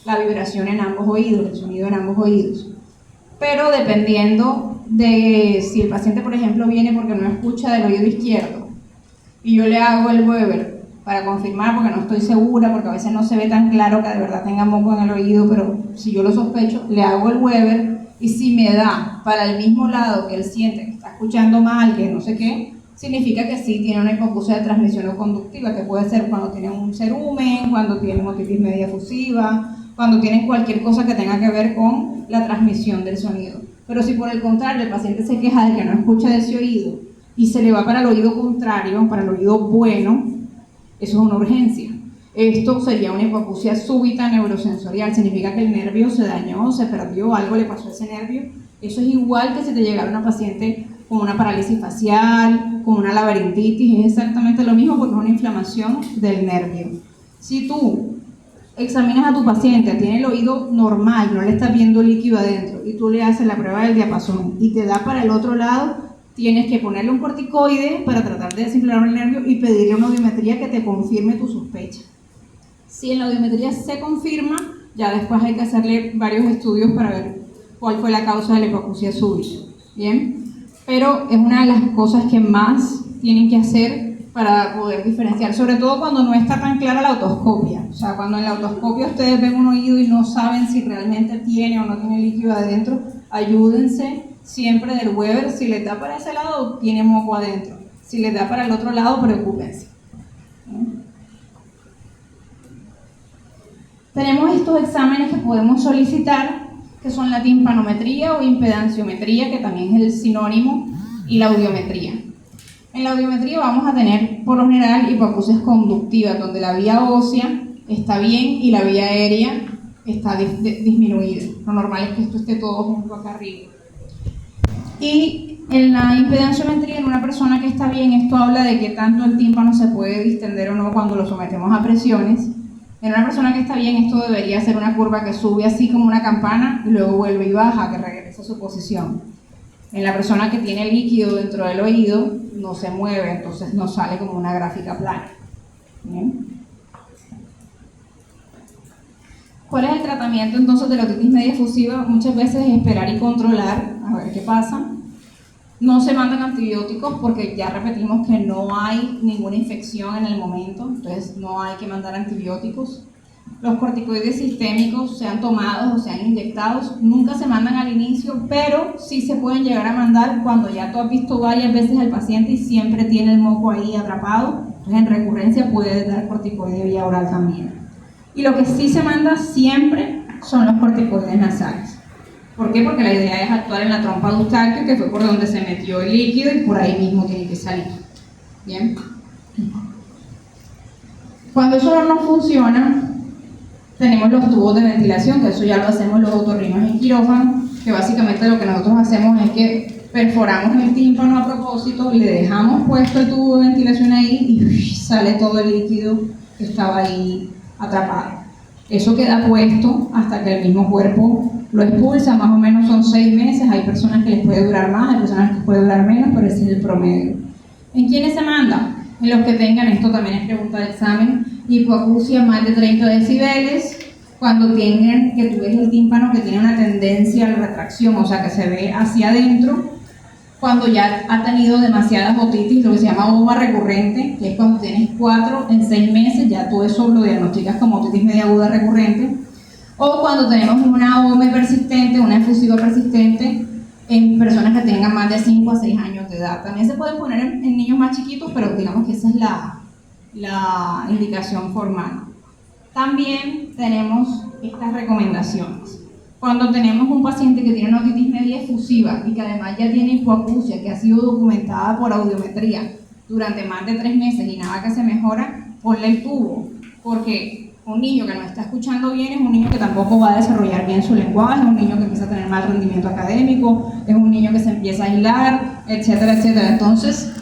la vibración en ambos oídos, el sonido en ambos oídos. Pero dependiendo de si el paciente, por ejemplo, viene porque no escucha del oído izquierdo y yo le hago el Weber para confirmar, porque no estoy segura, porque a veces no se ve tan claro que de verdad tenga moco en el oído, pero si yo lo sospecho, le hago el Weber y si me da para el mismo lado que él siente que está escuchando mal, que no sé qué, significa que sí tiene una hipoacusia de transmisión no conductiva, que puede ser cuando tienen un cerumen, cuando tienen otitis media efusiva, cuando tienen cualquier cosa que tenga que ver con la transmisión del sonido. Pero si por el contrario el paciente se queja de que no escucha de ese oído y se le va para el oído contrario, para el oído bueno, eso es una urgencia. Esto sería una hipoacusia súbita neurosensorial, significa que el nervio se dañó, se perdió, algo le pasó a ese nervio. Eso es igual que si te llegara una paciente con una parálisis facial, con una laberintitis, es exactamente lo mismo porque es una inflamación del nervio. Si tú examinas a tu paciente, tiene el oído normal, no le estás viendo líquido adentro, y tú le haces la prueba del diapasón y te da para el otro lado, tienes que ponerle un corticoide para tratar de desinflamar el nervio y pedirle una audiometría que te confirme tu sospecha. Si en la audiometría se confirma, ya después hay que hacerle varios estudios para ver cuál fue la causa de la hipoacusia súbita. ¿Bien? Pero es una de las cosas que más tienen que hacer para poder diferenciar, sobre todo cuando no está tan clara la otoscopia. O sea, cuando en la otoscopia ustedes ven un oído y no saben si realmente tiene o no tiene líquido adentro, ayúdense siempre del Weber. Si les da para ese lado, tiene moco adentro. Si les da para el otro lado, preocúpense. Tenemos estos exámenes que podemos solicitar, que son la timpanometría o impedanciometría, que también es el sinónimo, y la audiometría. En la audiometría vamos a tener, por lo general, hipoacusias conductivas, donde la vía ósea está bien y la vía aérea está disminuida. Lo normal es que esto esté todo junto acá arriba. Y en la impedanciometría, en una persona que está bien, esto habla de que tanto el tímpano se puede distender o no cuando lo sometemos a presiones. En una persona que está bien, esto debería ser una curva que sube así como una campana y luego vuelve y baja, que regresa a su posición. En la persona que tiene líquido dentro del oído, no se mueve, entonces no sale como una gráfica plana. ¿Bien? ¿Cuál es el tratamiento entonces de la otitis media efusiva? Muchas veces es esperar y controlar, a ver qué pasa. No se mandan antibióticos porque ya repetimos que no hay ninguna infección en el momento, entonces no hay que mandar antibióticos. Los corticoides sistémicos, sean tomados o sean inyectados, nunca se mandan al inicio, pero sí se pueden llegar a mandar cuando ya tú has visto varias veces al paciente y siempre tiene el moco ahí atrapado. Entonces en recurrencia puedes dar corticoide vía oral también. Y lo que sí se manda siempre son los corticoides nasales. ¿Por qué? Porque la idea es actuar en la trompa de Eustaquio, que fue por donde se metió el líquido y por ahí mismo tiene que salir. ¿Bien? Cuando eso no funciona, tenemos los tubos de ventilación, que eso ya lo hacemos los otorrinos en quirófano, que básicamente lo que nosotros hacemos es que perforamos el tímpano a propósito, le dejamos puesto el tubo de ventilación ahí y sale todo el líquido que estaba ahí atrapado. Eso queda puesto hasta que el mismo cuerpo lo expulsa, más o menos son 6 meses, hay personas que les puede durar más, hay personas que les puede durar menos, pero ese es el promedio. ¿En quiénes se manda? En los que tengan, esto también es pregunta de examen, hipoacusia más de 30 decibeles, cuando tengan, que tú ves el tímpano que tiene una tendencia a la retracción, o sea que se ve hacia adentro, cuando ya ha tenido demasiadas otitis, lo que se llama OMA recurrente, que es cuando tienes 4 en 6 meses, ya tú eso lo diagnosticas como otitis media aguda recurrente, o cuando tenemos una OMA persistente, una efusiva persistente, en personas que tengan más de 5 a 6 años de edad. También se pueden poner en niños más chiquitos, pero digamos que esa es la indicación formal. También tenemos estas recomendaciones. Cuando tenemos un paciente que tiene una otitis media efusiva y que además ya tiene hipoacusia, que ha sido documentada por audiometría durante más de 3 meses y nada que se mejora, ponle el tubo, porque un niño que no está escuchando bien es un niño que tampoco va a desarrollar bien su lenguaje, es un niño que empieza a tener mal rendimiento académico, es un niño que se empieza a aislar, etcétera, etcétera. Entonces,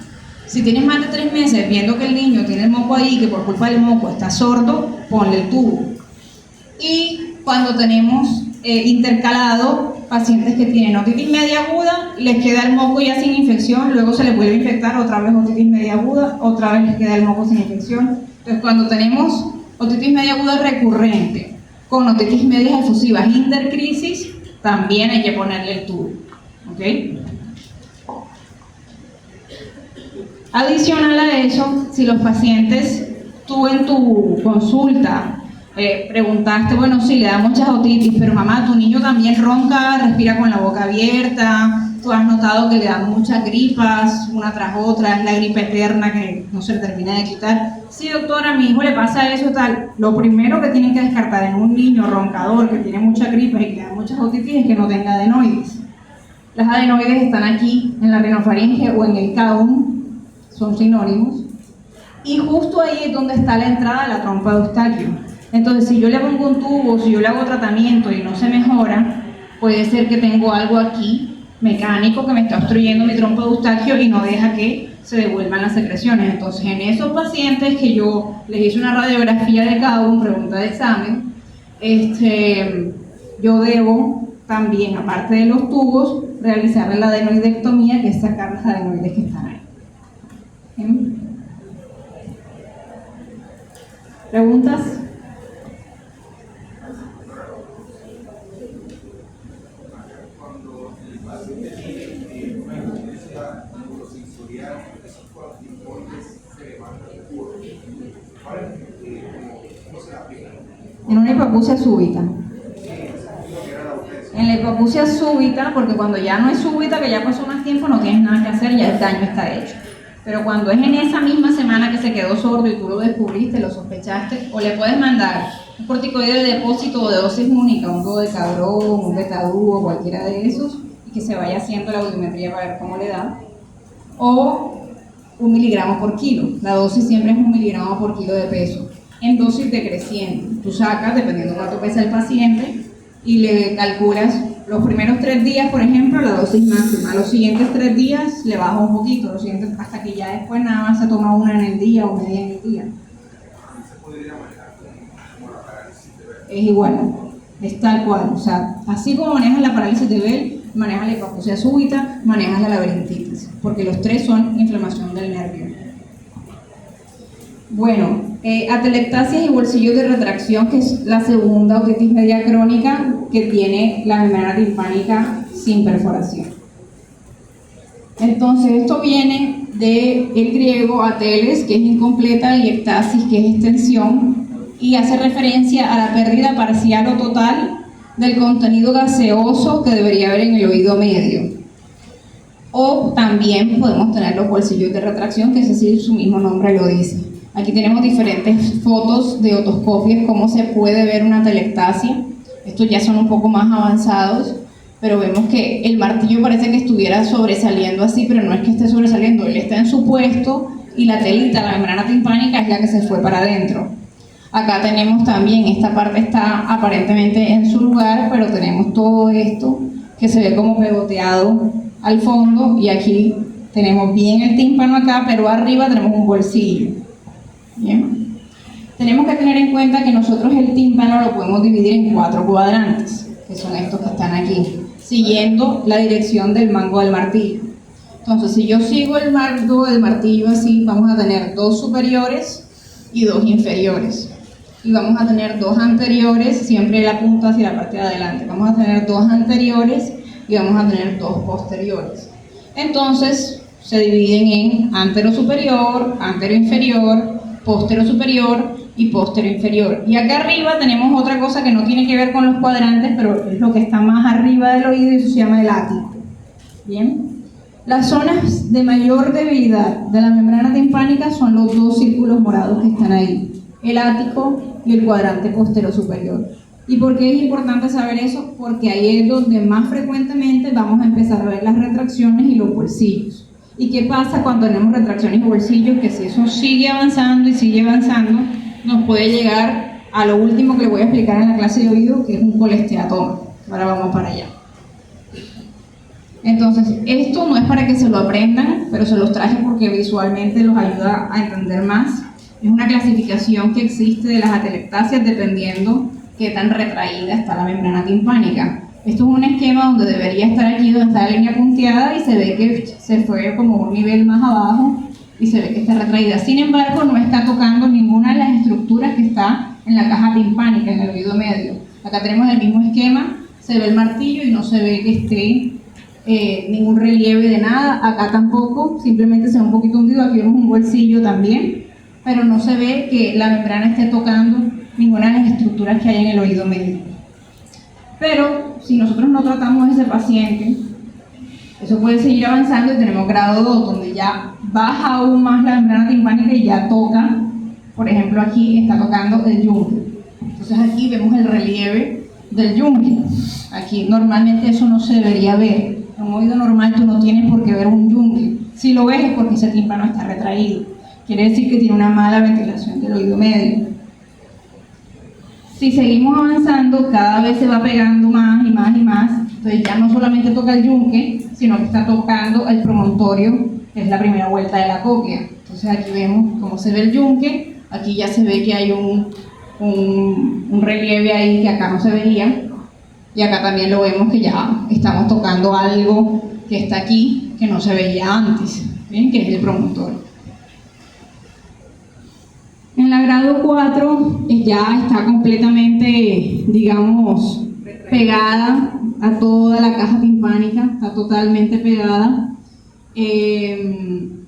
si tienes más de 3 meses viendo que el niño tiene el moco ahí, que por culpa del moco está sordo, ponle el tubo. Y cuando tenemos intercalado pacientes que tienen otitis media aguda, les queda el moco ya sin infección, luego se les vuelve a infectar, otra vez otitis media aguda, otra vez les queda el moco sin infección. Entonces, cuando tenemos otitis media aguda recurrente con otitis medias efusivas intercrisis, también hay que ponerle el tubo. ¿Okay? Adicional a eso, si los pacientes, tú en tu consulta preguntaste, bueno, sí, le da muchas otitis, pero mamá, tu niño también ronca, respira con la boca abierta, tú has notado que le dan muchas gripas, una tras otra, es la gripe eterna que no se le termina de quitar. Sí, doctora, a mi hijo le pasa eso tal. Lo primero que tienen que descartar en un niño roncador que tiene mucha gripe y que le da muchas otitis es que no tenga adenoides. Las adenoides están aquí en la rinofaringe o en el caum, son sinónimos, y justo ahí es donde está la entrada de la trompa de Eustaquio. Entonces, si yo le pongo un tubo, si yo le hago tratamiento y no se mejora, puede ser que tengo algo aquí mecánico que me está obstruyendo mi trompa de Eustaquio y no deja que se devuelvan las secreciones. Entonces, en esos pacientes que yo les hice una radiografía de caum, pregunta de examen, yo debo también, aparte de los tubos, realizarle la adenoidectomía, que es sacar las adenoides que están ahí. ¿Sí? ¿Preguntas? Cuando el paciente tiene una evidencia neurosensorial, esos corticoides se levantan de cuerpo. ¿Cómo se aplica? En una hipoacusia súbita. En la hipoacusia súbita, porque cuando ya no es súbita, que ya pasó más tiempo, no tienes nada que hacer, ya el daño está hecho. Pero cuando es en esa misma semana que se quedó sordo y tú lo descubriste, lo sospechaste, o le puedes mandar un corticoide de depósito o de dosis única, un dodecadrón, un betadú o cualquiera de esos, y que se vaya haciendo la audiometría para ver cómo le da, o 1 miligramo por kilo. La dosis siempre es 1 miligramo por kilo de peso, en dosis decreciente. Tú sacas, dependiendo de cuánto pesa el paciente, y le calculas los primeros 3 días, por ejemplo, la dosis máxima. Los siguientes 3 días le baja un poquito, los siguientes, hasta que ya después nada más se toma una en el día o media en el día. Se podría manejar como es igual, es tal cual. O sea, así como manejas la parálisis de Bell, manejas la hipoacusia súbita, manejas la laberintitis, porque los tres son inflamación del nervio. Bueno, atelectasias y bolsillos de retracción, que es la segunda otitis media crónica que tiene la membrana timpánica sin perforación. Entonces, esto viene del griego ateles, que es incompleta, y ectasis, que es extensión, y hace referencia a la pérdida parcial o total del contenido gaseoso que debería haber en el oído medio. O también podemos tener los bolsillos de retracción, que es decir, su mismo nombre lo dice. Aquí tenemos diferentes fotos de otoscopias, cómo se puede ver una atelectasia. Estos ya son un poco más avanzados, pero vemos que el martillo parece que estuviera sobresaliendo así, pero no es que esté sobresaliendo, él está en su puesto y la telita, la membrana timpánica, es la que se fue para adentro. Acá tenemos también, esta parte está aparentemente en su lugar, pero tenemos todo esto que se ve como pegoteado al fondo, y aquí tenemos bien el tímpano acá, pero arriba tenemos un bolsillo. Bien. Tenemos que tener en cuenta que nosotros el tímpano lo podemos dividir en 4 cuadrantes, que son estos que están aquí, siguiendo la dirección del mango del martillo. Entonces, si yo sigo el mango del martillo así, vamos a tener 2 superiores y 2 inferiores. Y vamos a tener 2 anteriores, siempre la punta hacia la parte de adelante. Vamos a tener 2 anteriores y vamos a tener 2 posteriores. Entonces, se dividen en antero superior, antero inferior, póstero superior y póstero inferior. Y acá arriba tenemos otra cosa que no tiene que ver con los cuadrantes, pero es lo que está más arriba del oído, y eso se llama el ático. Bien. Las zonas de mayor debilidad de la membrana timpánica son los 2 círculos morados que están ahí, el ático y el cuadrante postero superior. ¿Y por qué es importante saber eso? Porque ahí es donde más frecuentemente vamos a empezar a ver las retracciones y los bolsillos. ¿Y qué pasa cuando tenemos retracciones y bolsillos? Que si eso sigue avanzando y sigue avanzando, nos puede llegar a lo último que les voy a explicar en la clase de oído, que es un colesteatoma. Ahora vamos para allá. Entonces, esto no es para que se lo aprendan, pero se los traje porque visualmente los ayuda a entender más. Es una clasificación que existe de las atelectasias dependiendo qué tan retraída está la membrana timpánica. Esto es un esquema donde debería estar aquí, donde está la línea punteada, y se ve que se fue como un nivel más abajo y se ve que está retraída. Sin embargo, no está tocando ninguna de las estructuras que está en la caja timpánica, en el oído medio. Acá tenemos el mismo esquema, se ve el martillo y no se ve que esté ningún relieve de nada. Acá tampoco, simplemente se ve un poquito hundido. Aquí vemos un bolsillo también, pero no se ve que la membrana esté tocando ninguna de las estructuras que hay en el oído medio. Pero si nosotros no tratamos a ese paciente, eso puede seguir avanzando y tenemos grado 2, donde ya baja aún más la membrana timpánica y ya toca, por ejemplo aquí está tocando el yunque. Entonces aquí vemos el relieve del yunque. Aquí normalmente eso no se debería ver. En un oído normal tú no tienes por qué ver un yunque. Si lo ves es porque ese tímpano está retraído. Quiere decir que tiene una mala ventilación del oído medio. Si seguimos avanzando, cada vez se va pegando más y más y más. Entonces ya no solamente toca el yunque, sino que está tocando el promontorio, que es la primera vuelta de la cóclea. Entonces aquí vemos cómo se ve el yunque. Aquí ya se ve que hay un relieve ahí que acá no se veía. Y acá también lo vemos que ya estamos tocando algo que está aquí, que no se veía antes, ¿bien? Que es el promontorio. En la grado 4 ya está completamente, digamos, pegada a toda la caja timpánica, está totalmente pegada. Aquí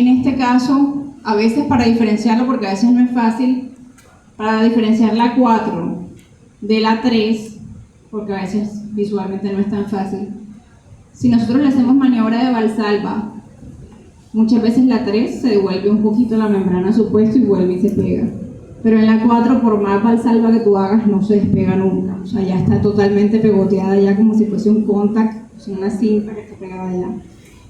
en este caso, a veces para diferenciarlo, porque a veces no es fácil, para diferenciar la 4 de la 3, porque a veces visualmente no es tan fácil, si nosotros le hacemos maniobra de Valsalva, muchas veces la 3 se devuelve un poquito la membrana a su puesto y vuelve y se pega. Pero en la 4, por más Valsalva que tú hagas, no se despega nunca. O sea, ya está totalmente pegoteada, ya como si fuese un contact, o sea, una cinta que está pegada allá.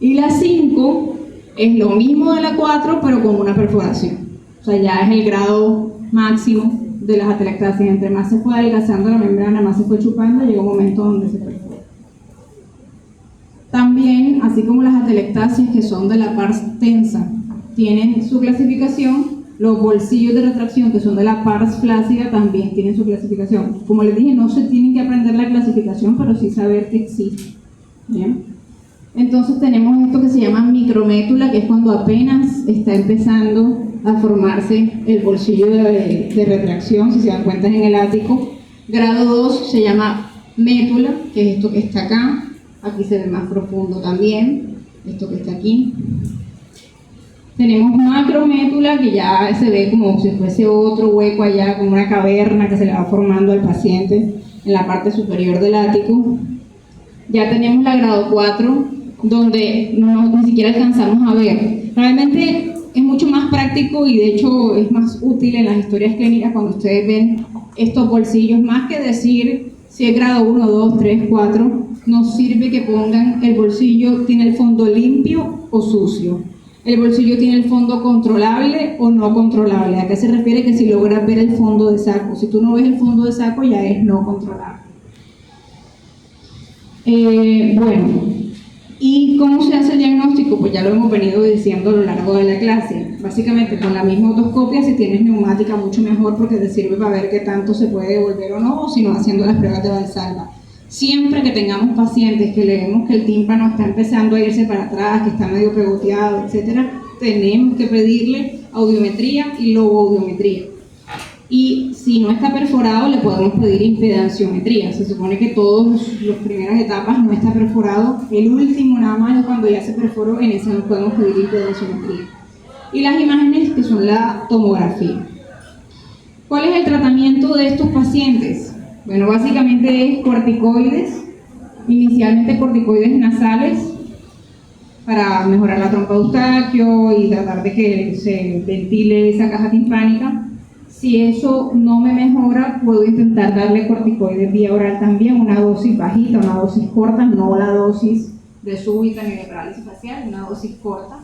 Y la 5 es lo mismo de la 4, pero con una perforación. O sea, ya es el grado máximo de las atelectasias. Entre más se fue adelgazando la membrana, más se fue chupando, llega un momento donde se perfora. También, así como las atelectasias que son de la pars tensa, tienen su clasificación, Los bolsillos de retracción, que son de la pars flácida, también tienen su clasificación. Como les dije, no se tienen que aprender la clasificación, pero sí saber que existe. ¿Bien? Entonces tenemos esto que se llama micrométula, que es cuando apenas está empezando a formarse el bolsillo de retracción, si se dan cuenta, es en el ático. Grado 2 se llama métula, que es esto que está acá. Aquí se ve más profundo también, esto que está aquí. Tenemos macrométula, que ya se ve como si fuese otro hueco allá, como una caverna que se le va formando al paciente en la parte superior del ático. Ya tenemos la grado 4, donde ni siquiera alcanzamos a ver. Realmente es mucho más práctico y de hecho es más útil en las historias clínicas cuando ustedes ven estos bolsillos, más que decir si es grado 1, 2, 3, 4, nos sirve que pongan el bolsillo tiene el fondo limpio o sucio. El bolsillo tiene el fondo controlable o no controlable. ¿A qué se refiere? Que si logras ver el fondo de saco. Si tú no ves el fondo de saco, ya es no controlable. Bueno, ¿y cómo se hace el diagnóstico? Pues ya lo hemos venido diciendo a lo largo de la clase. Básicamente con la misma otoscopia, si tienes neumática mucho mejor porque te sirve para ver qué tanto se puede devolver o no, o si no haciendo las pruebas de Valsalva. Siempre que tengamos pacientes que le vemos que el tímpano está empezando a irse para atrás, que está medio pegoteado, etcétera, tenemos que pedirle audiometría y logoaudiometría. Y si no está perforado, le podemos pedir impedanciometría. Se supone que todas las primeras etapas no está perforado. El último nada más es cuando ya se perforó, en ese no podemos pedir impedanciometría. Y las imágenes, que son la tomografía. ¿Cuál es el tratamiento de estos pacientes? Bueno, básicamente es corticoides, inicialmente corticoides nasales, para mejorar la trompa de Eustaquio y tratar de que se ventile esa caja timpánica. Si eso no me mejora, puedo intentar darle corticoides vía oral también, una dosis bajita, una dosis corta, no la dosis de súbita ni de parálisis facial, una dosis corta.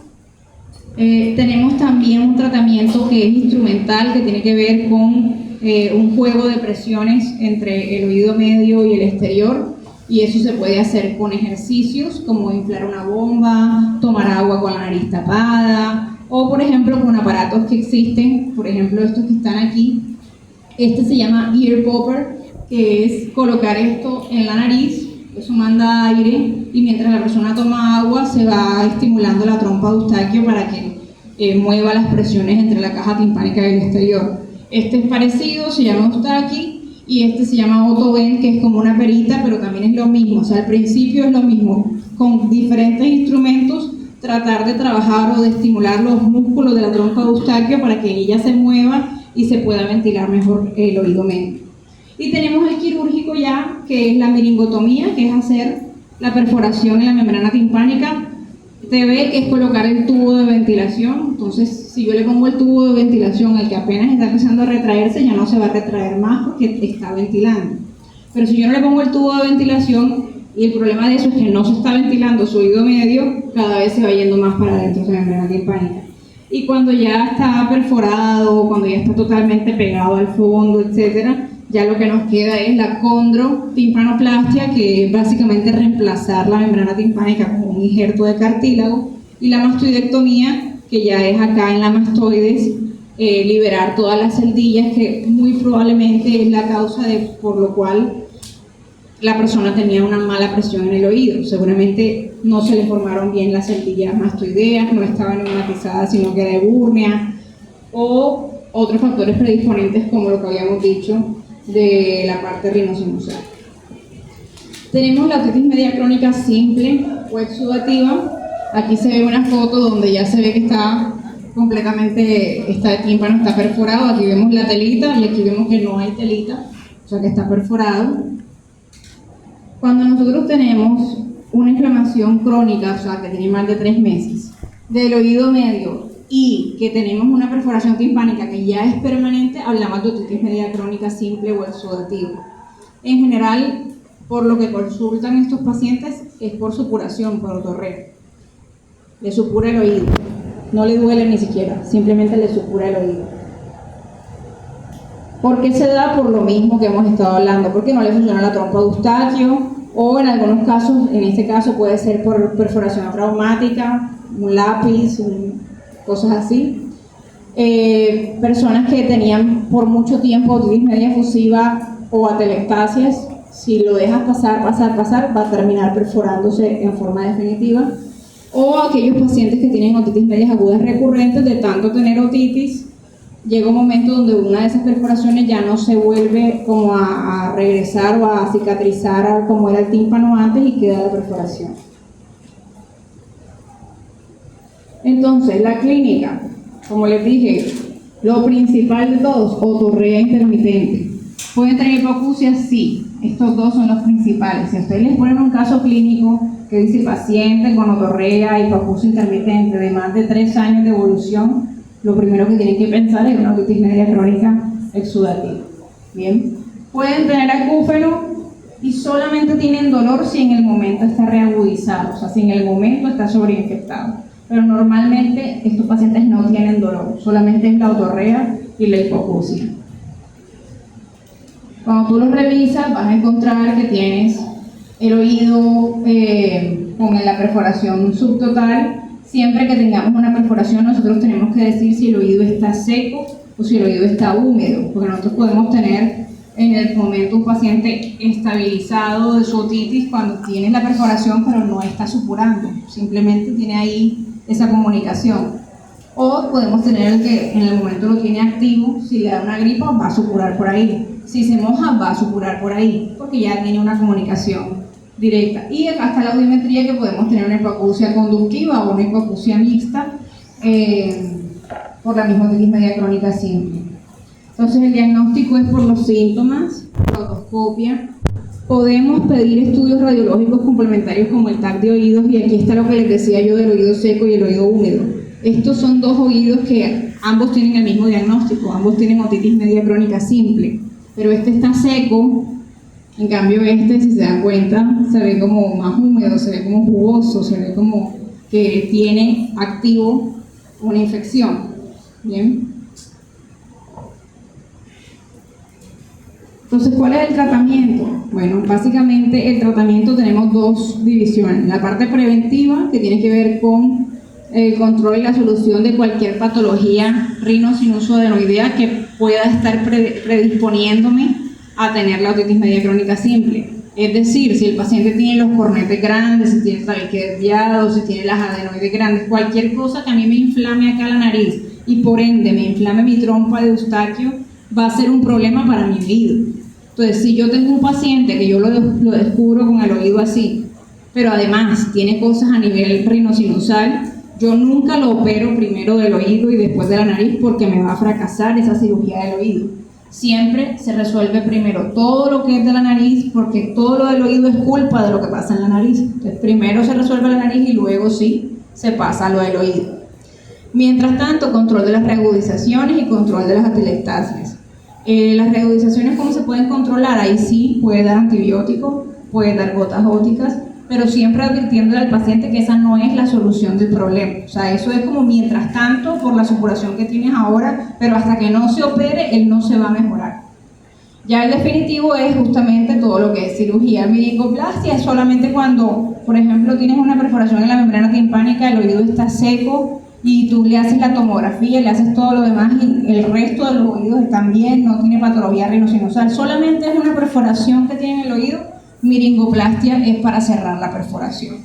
Tenemos también un tratamiento que es instrumental, que tiene que ver con un juego de presiones entre el oído medio y el exterior, y eso se puede hacer con ejercicios como inflar una bomba, tomar agua con la nariz tapada, o por ejemplo con aparatos que existen, por ejemplo estos que están aquí. Este se llama ear popper, que es colocar esto en la nariz, eso manda aire y mientras la persona toma agua se va estimulando la trompa de Eustaquio para que mueva las presiones entre la caja timpánica y el exterior. Este es parecido, se llama Eustaquio, y este se llama Otovent, que es como una perita, pero también es lo mismo, o sea, al principio es lo mismo, con diferentes instrumentos tratar de trabajar o de estimular los músculos de la trompa de Eustaquio para que ella se mueva y se pueda ventilar mejor el oído medio. Y tenemos el quirúrgico ya, que es la meningotomía, que es hacer la perforación en la membrana timpánica. TB es colocar el tubo de ventilación. Entonces, si yo le pongo el tubo de ventilación al que apenas está empezando a retraerse, ya no se va a retraer más porque está ventilando. Pero si yo no le pongo el tubo de ventilación, y el problema de eso es que no se está ventilando su oído medio, cada vez se va yendo más para adentro de la membrana timpánica. Y cuando ya está perforado, cuando ya está totalmente pegado al fondo, etcétera, ya lo que nos queda es la condrotimpanoplastia, que es básicamente reemplazar la membrana timpánica con un injerto de cartílago, y la mastoidectomía, que ya es acá en la mastoides, liberar todas las celdillas, que muy probablemente es la causa por lo cual la persona tenía una mala presión en el oído. Seguramente no se le formaron bien las celdillas mastoideas, no estaban neumatizadas, sino que era ebúrnea, o otros factores predisponentes como lo que habíamos dicho de la parte rinosinusal. Tenemos la otitis media crónica simple o exudativa. Aquí se ve una foto donde ya se ve que está completamente, el tímpano está perforado. Aquí vemos la telita y aquí vemos que no hay telita, o sea que está perforado. Cuando nosotros tenemos una inflamación crónica, o sea, que tiene más de 3 meses, del oído medio y que tenemos una perforación timpánica que ya es permanente, hablamos de otitis media crónica simple o exudativa. En general, por lo que consultan estos pacientes, es por supuración, por otorreo. Le supura el oído, no le duele ni siquiera, simplemente le supura el oído. ¿Por qué se da? Por lo mismo que hemos estado hablando, porque no le funciona la trompa de Eustaquio, o en algunos casos, en este caso puede ser por perforación traumática, un lápiz, cosas así. Personas que tenían por mucho tiempo otitis media efusiva o atelectasias, si lo dejas pasar, va a terminar perforándose en forma definitiva. O aquellos pacientes que tienen otitis medias agudas recurrentes, de tanto tener otitis, llega un momento donde una de esas perforaciones ya no se vuelve como a regresar o a cicatrizar como era el tímpano antes y queda la perforación. Entonces, la clínica, como les dije, lo principal de todos, otorrea intermitente. ¿Pueden tener hipoacusia? Sí, estos dos son los principales. Si a ustedes les ponen un caso clínico que dice paciente con otorrea, hipoacusia intermitente de más de 3 años de evolución, lo primero que tienen que pensar es una otitis media crónica exudativa. Bien, pueden tener acúfeno y solamente tienen dolor si en el momento está reagudizado, o sea, si en el momento está sobreinfectado. Pero normalmente estos pacientes no tienen dolor, solamente es la otorrea y la hipoacusia. Cuando tú los revisas, vas a encontrar que tienes el oído con la perforación subtotal. Siempre que tengamos una perforación, nosotros tenemos que decir si el oído está seco o si el oído está húmedo, porque nosotros podemos tener en el momento un paciente estabilizado de su otitis cuando tiene la perforación, pero no está supurando, simplemente tiene ahí esa comunicación. O podemos tener el que en el momento lo tiene activo, si le da una gripa va a supurar por ahí, si se moja va a supurar por ahí, porque ya tiene una comunicación directa. Y acá está la audiometría, que podemos tener una hipoacusia conductiva o una hipoacusia mixta por la misma otitis media crónica simple. Entonces el diagnóstico es por los síntomas, por otoscopia. Podemos pedir estudios radiológicos complementarios como el TAC de oídos, y aquí está lo que les decía yo del oído seco y el oído húmedo. Estos son dos oídos que ambos tienen el mismo diagnóstico, ambos tienen otitis media crónica simple, pero este está seco, en cambio este, si se dan cuenta, se ve como más húmedo, se ve como jugoso, se ve como que tiene activo una infección. Bien. Entonces, ¿cuál es el tratamiento? Bueno, básicamente el tratamiento tenemos dos divisiones. La parte preventiva, que tiene que ver con el control y la solución de cualquier patología rinosinusoadenoidea que pueda estar predisponiéndome a tener la otitis media crónica simple. Es decir, si el paciente tiene los cornetes grandes, si tiene el tabique desviado, si tiene las adenoides grandes, cualquier cosa que a mí me inflame acá la nariz y por ende me inflame mi trompa de Eustaquio, va a ser un problema para mi oído. Entonces, si yo tengo un paciente que yo lo descubro con el oído así, pero además tiene cosas a nivel rinosinusal, yo nunca lo opero primero del oído y después de la nariz, porque me va a fracasar esa cirugía del oído. Siempre se resuelve primero todo lo que es de la nariz, porque todo lo del oído es culpa de lo que pasa en la nariz. Entonces, primero se resuelve la nariz y luego sí se pasa a lo del oído. Mientras tanto, control de las reagudizaciones y control de las atelectasias. Las reagudizaciones, ¿cómo se pueden controlar? Ahí sí puede dar antibiótico, puede dar gotas ópticas, pero siempre advirtiéndole al paciente que esa no es la solución del problema. O sea, eso es como mientras tanto por la supuración que tienes ahora, pero hasta que no se opere, él no se va a mejorar. Ya el definitivo es justamente todo lo que es cirugía. Miringoplastia es solamente cuando, por ejemplo, tienes una perforación en la membrana timpánica, el oído está seco y tú le haces la tomografía, le haces todo lo demás y el resto de los oídos están bien, no tiene patología rinosinusal. Solamente es una perforación que tiene en el oído. Miringoplastia es para cerrar la perforación.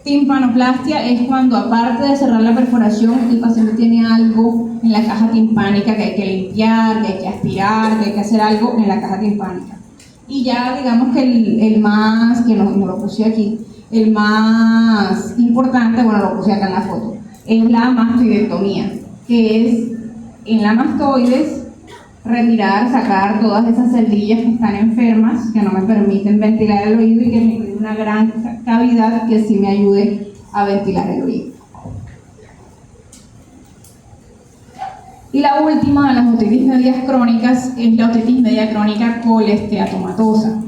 Timpanoplastia es cuando, aparte de cerrar la perforación, el paciente tiene algo en la caja timpánica que hay que limpiar, que hay que aspirar, que hay que hacer algo en la caja timpánica. Y ya digamos que el más, que no lo puse aquí, el más importante, bueno, lo puse acá en la foto, es la mastoidectomía, que es en la mastoides retirar, sacar todas esas celdillas que están enfermas, que no me permiten ventilar el oído y que me quede una gran cavidad que sí me ayude a ventilar el oído. Y la última de las otitis medias crónicas es la otitis media crónica colesteatomatosa.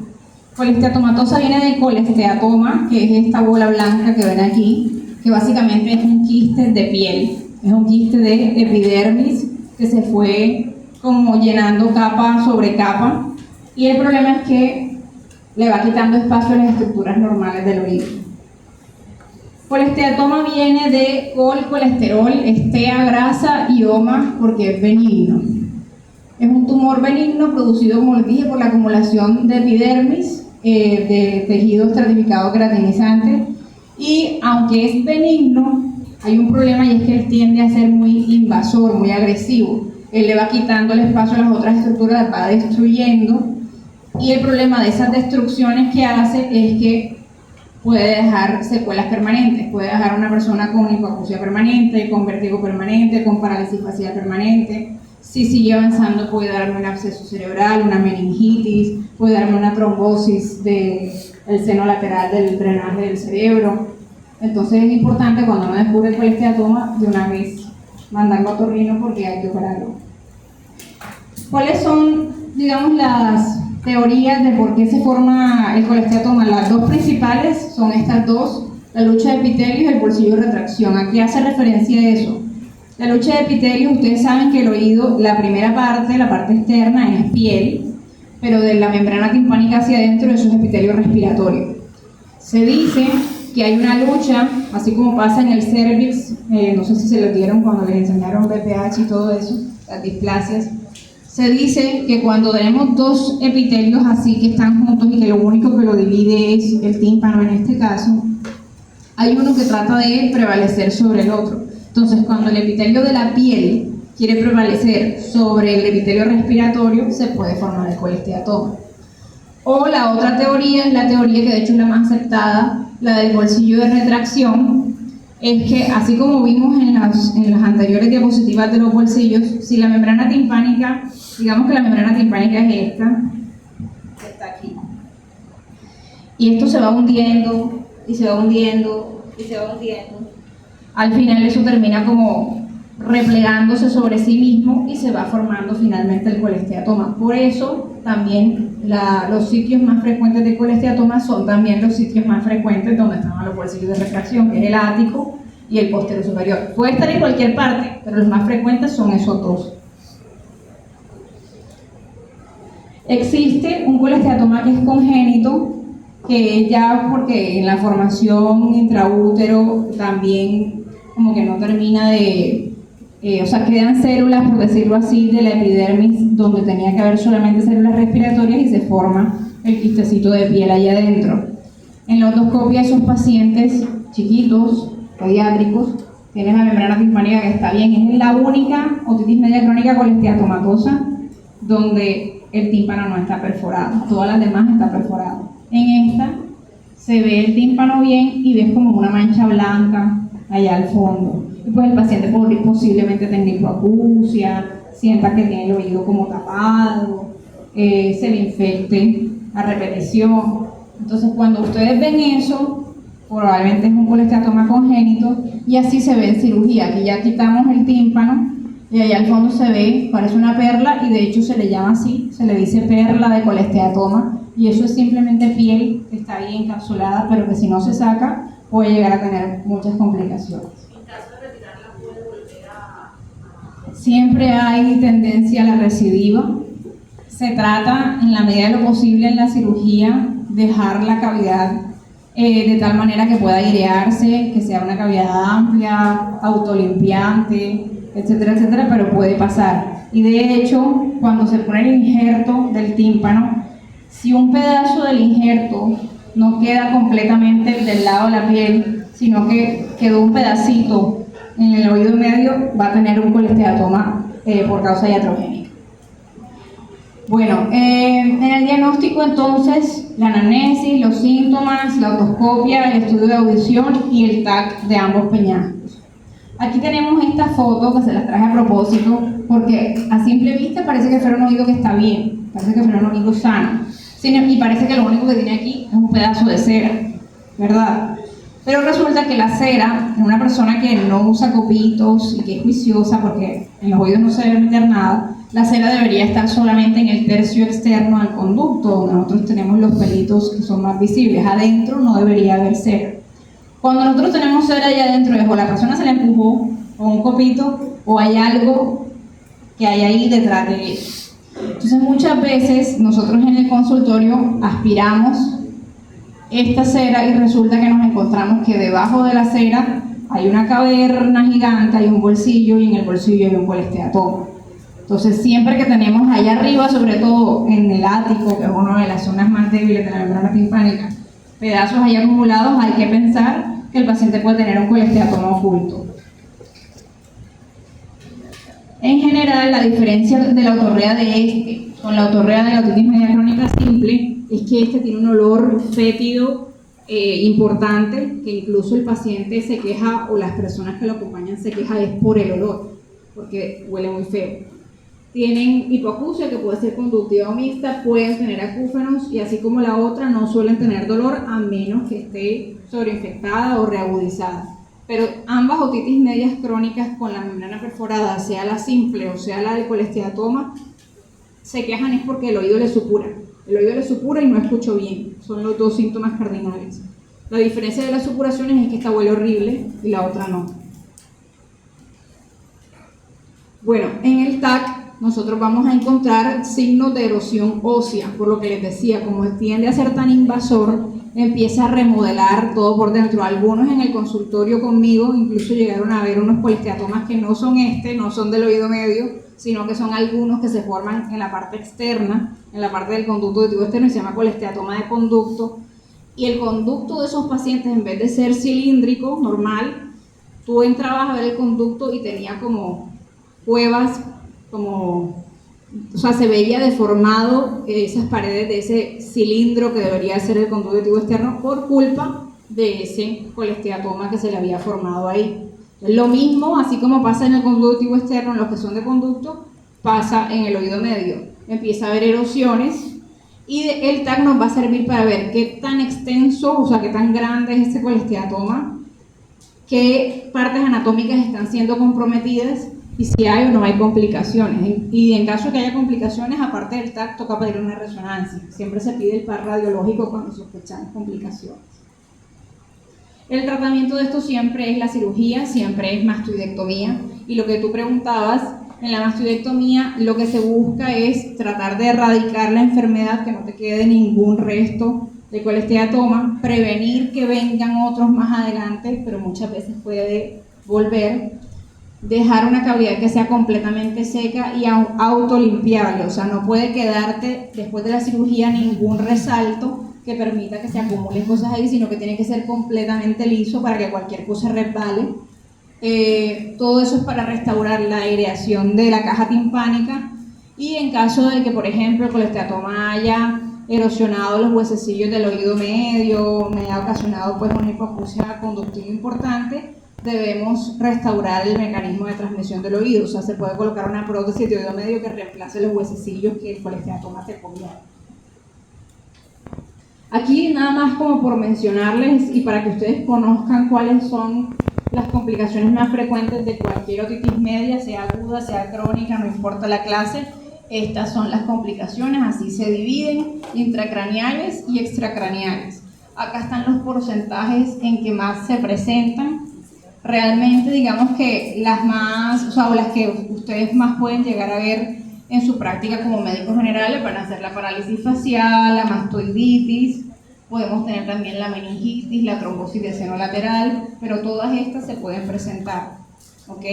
Colesteatomatosa viene de colesteatoma, que es esta bola blanca que ven aquí, que básicamente es un quiste de piel, es un quiste de epidermis que se fue como llenando capa sobre capa, y el problema es que le va quitando espacio a las estructuras normales del oído. Colesteatoma viene de colesterol, estea, grasa y oma porque es benigno. Es un tumor benigno producido, como les dije, por la acumulación de epidermis, de tejido estratificado queratinizante, y aunque es benigno, hay un problema y es que él tiende a ser muy invasor, muy agresivo. Él le va quitando el espacio a las otras estructuras, las va destruyendo, y el problema de esas destrucciones que hace es que puede dejar secuelas permanentes, puede dejar a una persona con hipoacusia permanente, con vértigo permanente, con parálisis facial permanente. Si sigue avanzando puede darme un absceso cerebral, una meningitis, puede darme una trombosis del seno lateral del drenaje del cerebro. Entonces es importante cuando uno descubre el colesteatoma de una vez mandarlo a otorrino porque hay que operarlo. ¿Cuáles son, digamos, las teorías de por qué se forma el colesteatoma? Las dos principales son estas dos, la lucha de epitelios y el bolsillo de retracción. ¿A qué hace referencia eso? La lucha de epitelios, ustedes saben que el oído, la primera parte, la parte externa es piel, pero de la membrana timpánica hacia adentro eso es epitelio respiratorio. Se dice que hay una lucha, así como pasa en el cervix, no sé si se lo dieron cuando les enseñaron BPH y todo eso, las displasias. Se dice que cuando tenemos dos epitelios así que están juntos y que lo único que lo divide es el tímpano en este caso, hay uno que trata de prevalecer sobre el otro. Entonces, cuando el epitelio de la piel quiere prevalecer sobre el epitelio respiratorio, se puede formar el colesteatoma. O la otra teoría es la teoría que de hecho es la más aceptada, la del bolsillo de retracción, es que así como vimos en las anteriores diapositivas de los bolsillos, si la membrana timpánica, digamos que la membrana timpánica es esta, que está aquí, y esto se va hundiendo, y se va hundiendo, y se va hundiendo, al final eso termina como replegándose sobre sí mismo y se va formando finalmente el colesteatoma. Por eso también los sitios más frecuentes de colesteatoma son también los sitios más frecuentes donde están los bolsillos de retracción, que es el ático y el posterior superior. Puede estar en cualquier parte, pero los más frecuentes son esos dos. Existe un colesteatoma que es congénito, que ya porque en la formación intraútero también como que no termina de, o sea, quedan células, por decirlo así, de la epidermis donde tenía que haber solamente células respiratorias y se forma el quistecito de piel allá adentro. En la otoscopia esos pacientes chiquitos, pediátricos, tienen la membrana timpánica que está bien. Es la única otitis media crónica colesteatomatosa donde el tímpano no está perforado, todas las demás están perforadas. En esta se ve el tímpano bien y ves como una mancha blanca allá al fondo. Y pues el paciente posiblemente tenga hipoacusia, sienta que tiene el oído como tapado, se le infecte a repetición. Entonces cuando ustedes ven eso, probablemente es un colesteatoma congénito y así se ve en cirugía, que ya quitamos el tímpano y allá al fondo se ve, parece una perla y de hecho se le llama así, se le dice perla de colesteatoma y eso es simplemente piel que está bien encapsulada, pero que si no se saca puede llegar a tener muchas complicaciones. En caso de retirarla, ¿puede volver a...? Siempre hay tendencia a la recidiva. Se trata, en la medida de lo posible en la cirugía, dejar la cavidad de tal manera que pueda airearse, que sea una cavidad amplia, autolimpiante, etcétera, etcétera, pero puede pasar. Y de hecho, cuando se pone el injerto del tímpano, si un pedazo del injerto no queda completamente del lado de la piel, sino que quedó un pedacito en el oído medio, va a tener un colesteatoma por causa iatrogénica. Bueno, en el diagnóstico entonces, la anamnesis, los síntomas, la otoscopia, el estudio de audición y el TAC de ambos peñascos. Aquí tenemos esta foto que se las traje a propósito porque a simple vista parece que fuera un oído que está bien, parece que fuera un oído sano. Y parece que lo único que tiene aquí es un pedazo de cera, ¿verdad? Pero resulta que la cera, en una persona que no usa copitos y que es juiciosa, porque en los oídos no se debe meter nada, la cera debería estar solamente en el tercio externo del conducto, donde nosotros tenemos los pelitos que son más visibles. Adentro no debería haber cera. Cuando nosotros tenemos cera allá adentro, es o la persona se la empujó, o un copito, o hay algo que hay ahí detrás de él. Entonces muchas veces nosotros en el consultorio aspiramos esta cera y resulta que nos encontramos que debajo de la cera hay una caverna gigante, hay un bolsillo y en el bolsillo hay un colesteatoma. Entonces siempre que tenemos allá arriba, sobre todo en el ático, que es una de las zonas más débiles de la membrana timpánica, pedazos ahí acumulados, hay que pensar que el paciente puede tener un colesteatoma oculto. En general, la diferencia de la otorrea de este con la otorrea de la otitis media crónica simple es que este tiene un olor fétido importante, que incluso el paciente se queja, o las personas que lo acompañan se quejan es por el olor, porque huele muy feo. Tienen hipoacusia, que puede ser conductiva o mixta, pueden tener acúfenos y así como la otra no suelen tener dolor a menos que esté sobreinfectada o reagudizada. Pero ambas otitis medias crónicas con la membrana perforada, sea la simple o sea la del colesteatoma, se quejan es porque el oído le supura. El oído le supura y no escucho bien. Son los dos síntomas cardinales. La diferencia de las supuraciones es que esta huele horrible y la otra no. Bueno, en el TAC nosotros vamos a encontrar signos de erosión ósea, por lo que les decía, como tiende a ser tan invasor, empieza a remodelar todo por dentro. Algunos en el consultorio conmigo incluso llegaron a ver unos colesteatomas que no son no son del oído medio, sino que son algunos que se forman en la parte externa, en la parte del conducto auditivo externo, y se llama colesteatoma de conducto. Y el conducto de esos pacientes, en vez de ser cilíndrico, normal, tú entrabas a ver el conducto y tenía como cuevas, o sea, se veía deformado esas paredes de ese cilindro que debería ser el conducto auditivo externo por culpa de ese colesteatoma que se le había formado ahí. Lo mismo, así como pasa en el conducto auditivo externo, en los que son de conducto, pasa en el oído medio. Empieza a haber erosiones y el TAC nos va a servir para ver qué tan extenso, o sea, qué tan grande es ese colesteatoma, qué partes anatómicas están siendo comprometidas y si hay o no hay complicaciones. Y en caso de que haya complicaciones, aparte del TAC, toca pedir una resonancia. Siempre se pide el par radiológico cuando sospechamos complicaciones. El tratamiento de esto siempre es la cirugía, siempre es mastoidectomía. Y lo que tú preguntabas, en la mastoidectomía lo que se busca es tratar de erradicar la enfermedad, que no te quede ningún resto de colesteatoma, prevenir que vengan otros más adelante, pero muchas veces puede volver, dejar una cavidad que sea completamente seca y autolimpiable, o sea, no puede quedarte después de la cirugía ningún resalto que permita que se acumulen cosas ahí, sino que tiene que ser completamente liso para que cualquier cosa resbale. Todo eso es para restaurar la aireación de la caja timpánica, y en caso de que, por ejemplo, el colesteatoma haya erosionado los huesecillos del oído medio, me haya ocasionado pues una hipoacusia conductiva importante, debemos restaurar el mecanismo de transmisión del oído. O sea, se puede colocar una prótesis de oído medio que reemplace los huesecillos que el colesteatoma se comía. Aquí nada más como por mencionarles y para que ustedes conozcan cuáles son las complicaciones más frecuentes de cualquier otitis media, sea aguda, sea crónica, no importa la clase. Estas son las complicaciones, así se dividen: intracraneales y extracraneales. Acá están los porcentajes en que más se presentan. Realmente, digamos que las más, o sea, las que ustedes más pueden llegar a ver en su práctica como médicos generales van a ser la parálisis facial, la mastoiditis, podemos tener también la meningitis, la trombosis de seno lateral, pero todas estas se pueden presentar, ¿ok?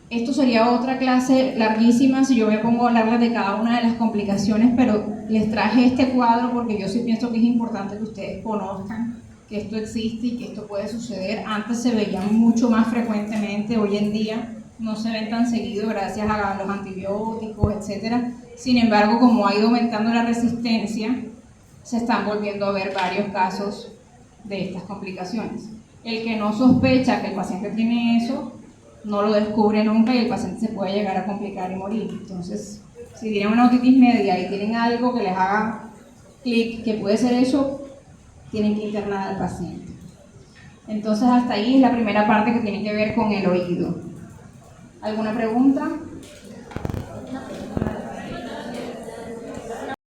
Esto sería otra clase larguísima si yo me pongo a hablarles de cada una de las complicaciones, pero les traje este cuadro porque yo sí pienso que es importante que ustedes conozcan que esto existe y que esto puede suceder. Antes se veían mucho más frecuentemente, hoy en día no se ven tan seguido gracias a los antibióticos, etc. Sin embargo, como ha ido aumentando la resistencia, se están volviendo a ver varios casos de estas complicaciones. El que no sospecha que el paciente tiene eso, no lo descubre nunca y el paciente se puede llegar a complicar y morir. Entonces, si tienen una otitis media y tienen algo que les haga clic, que puede ser eso, tienen que internar al paciente. Entonces, hasta ahí es la primera parte que tiene que ver con el oído. ¿Alguna pregunta?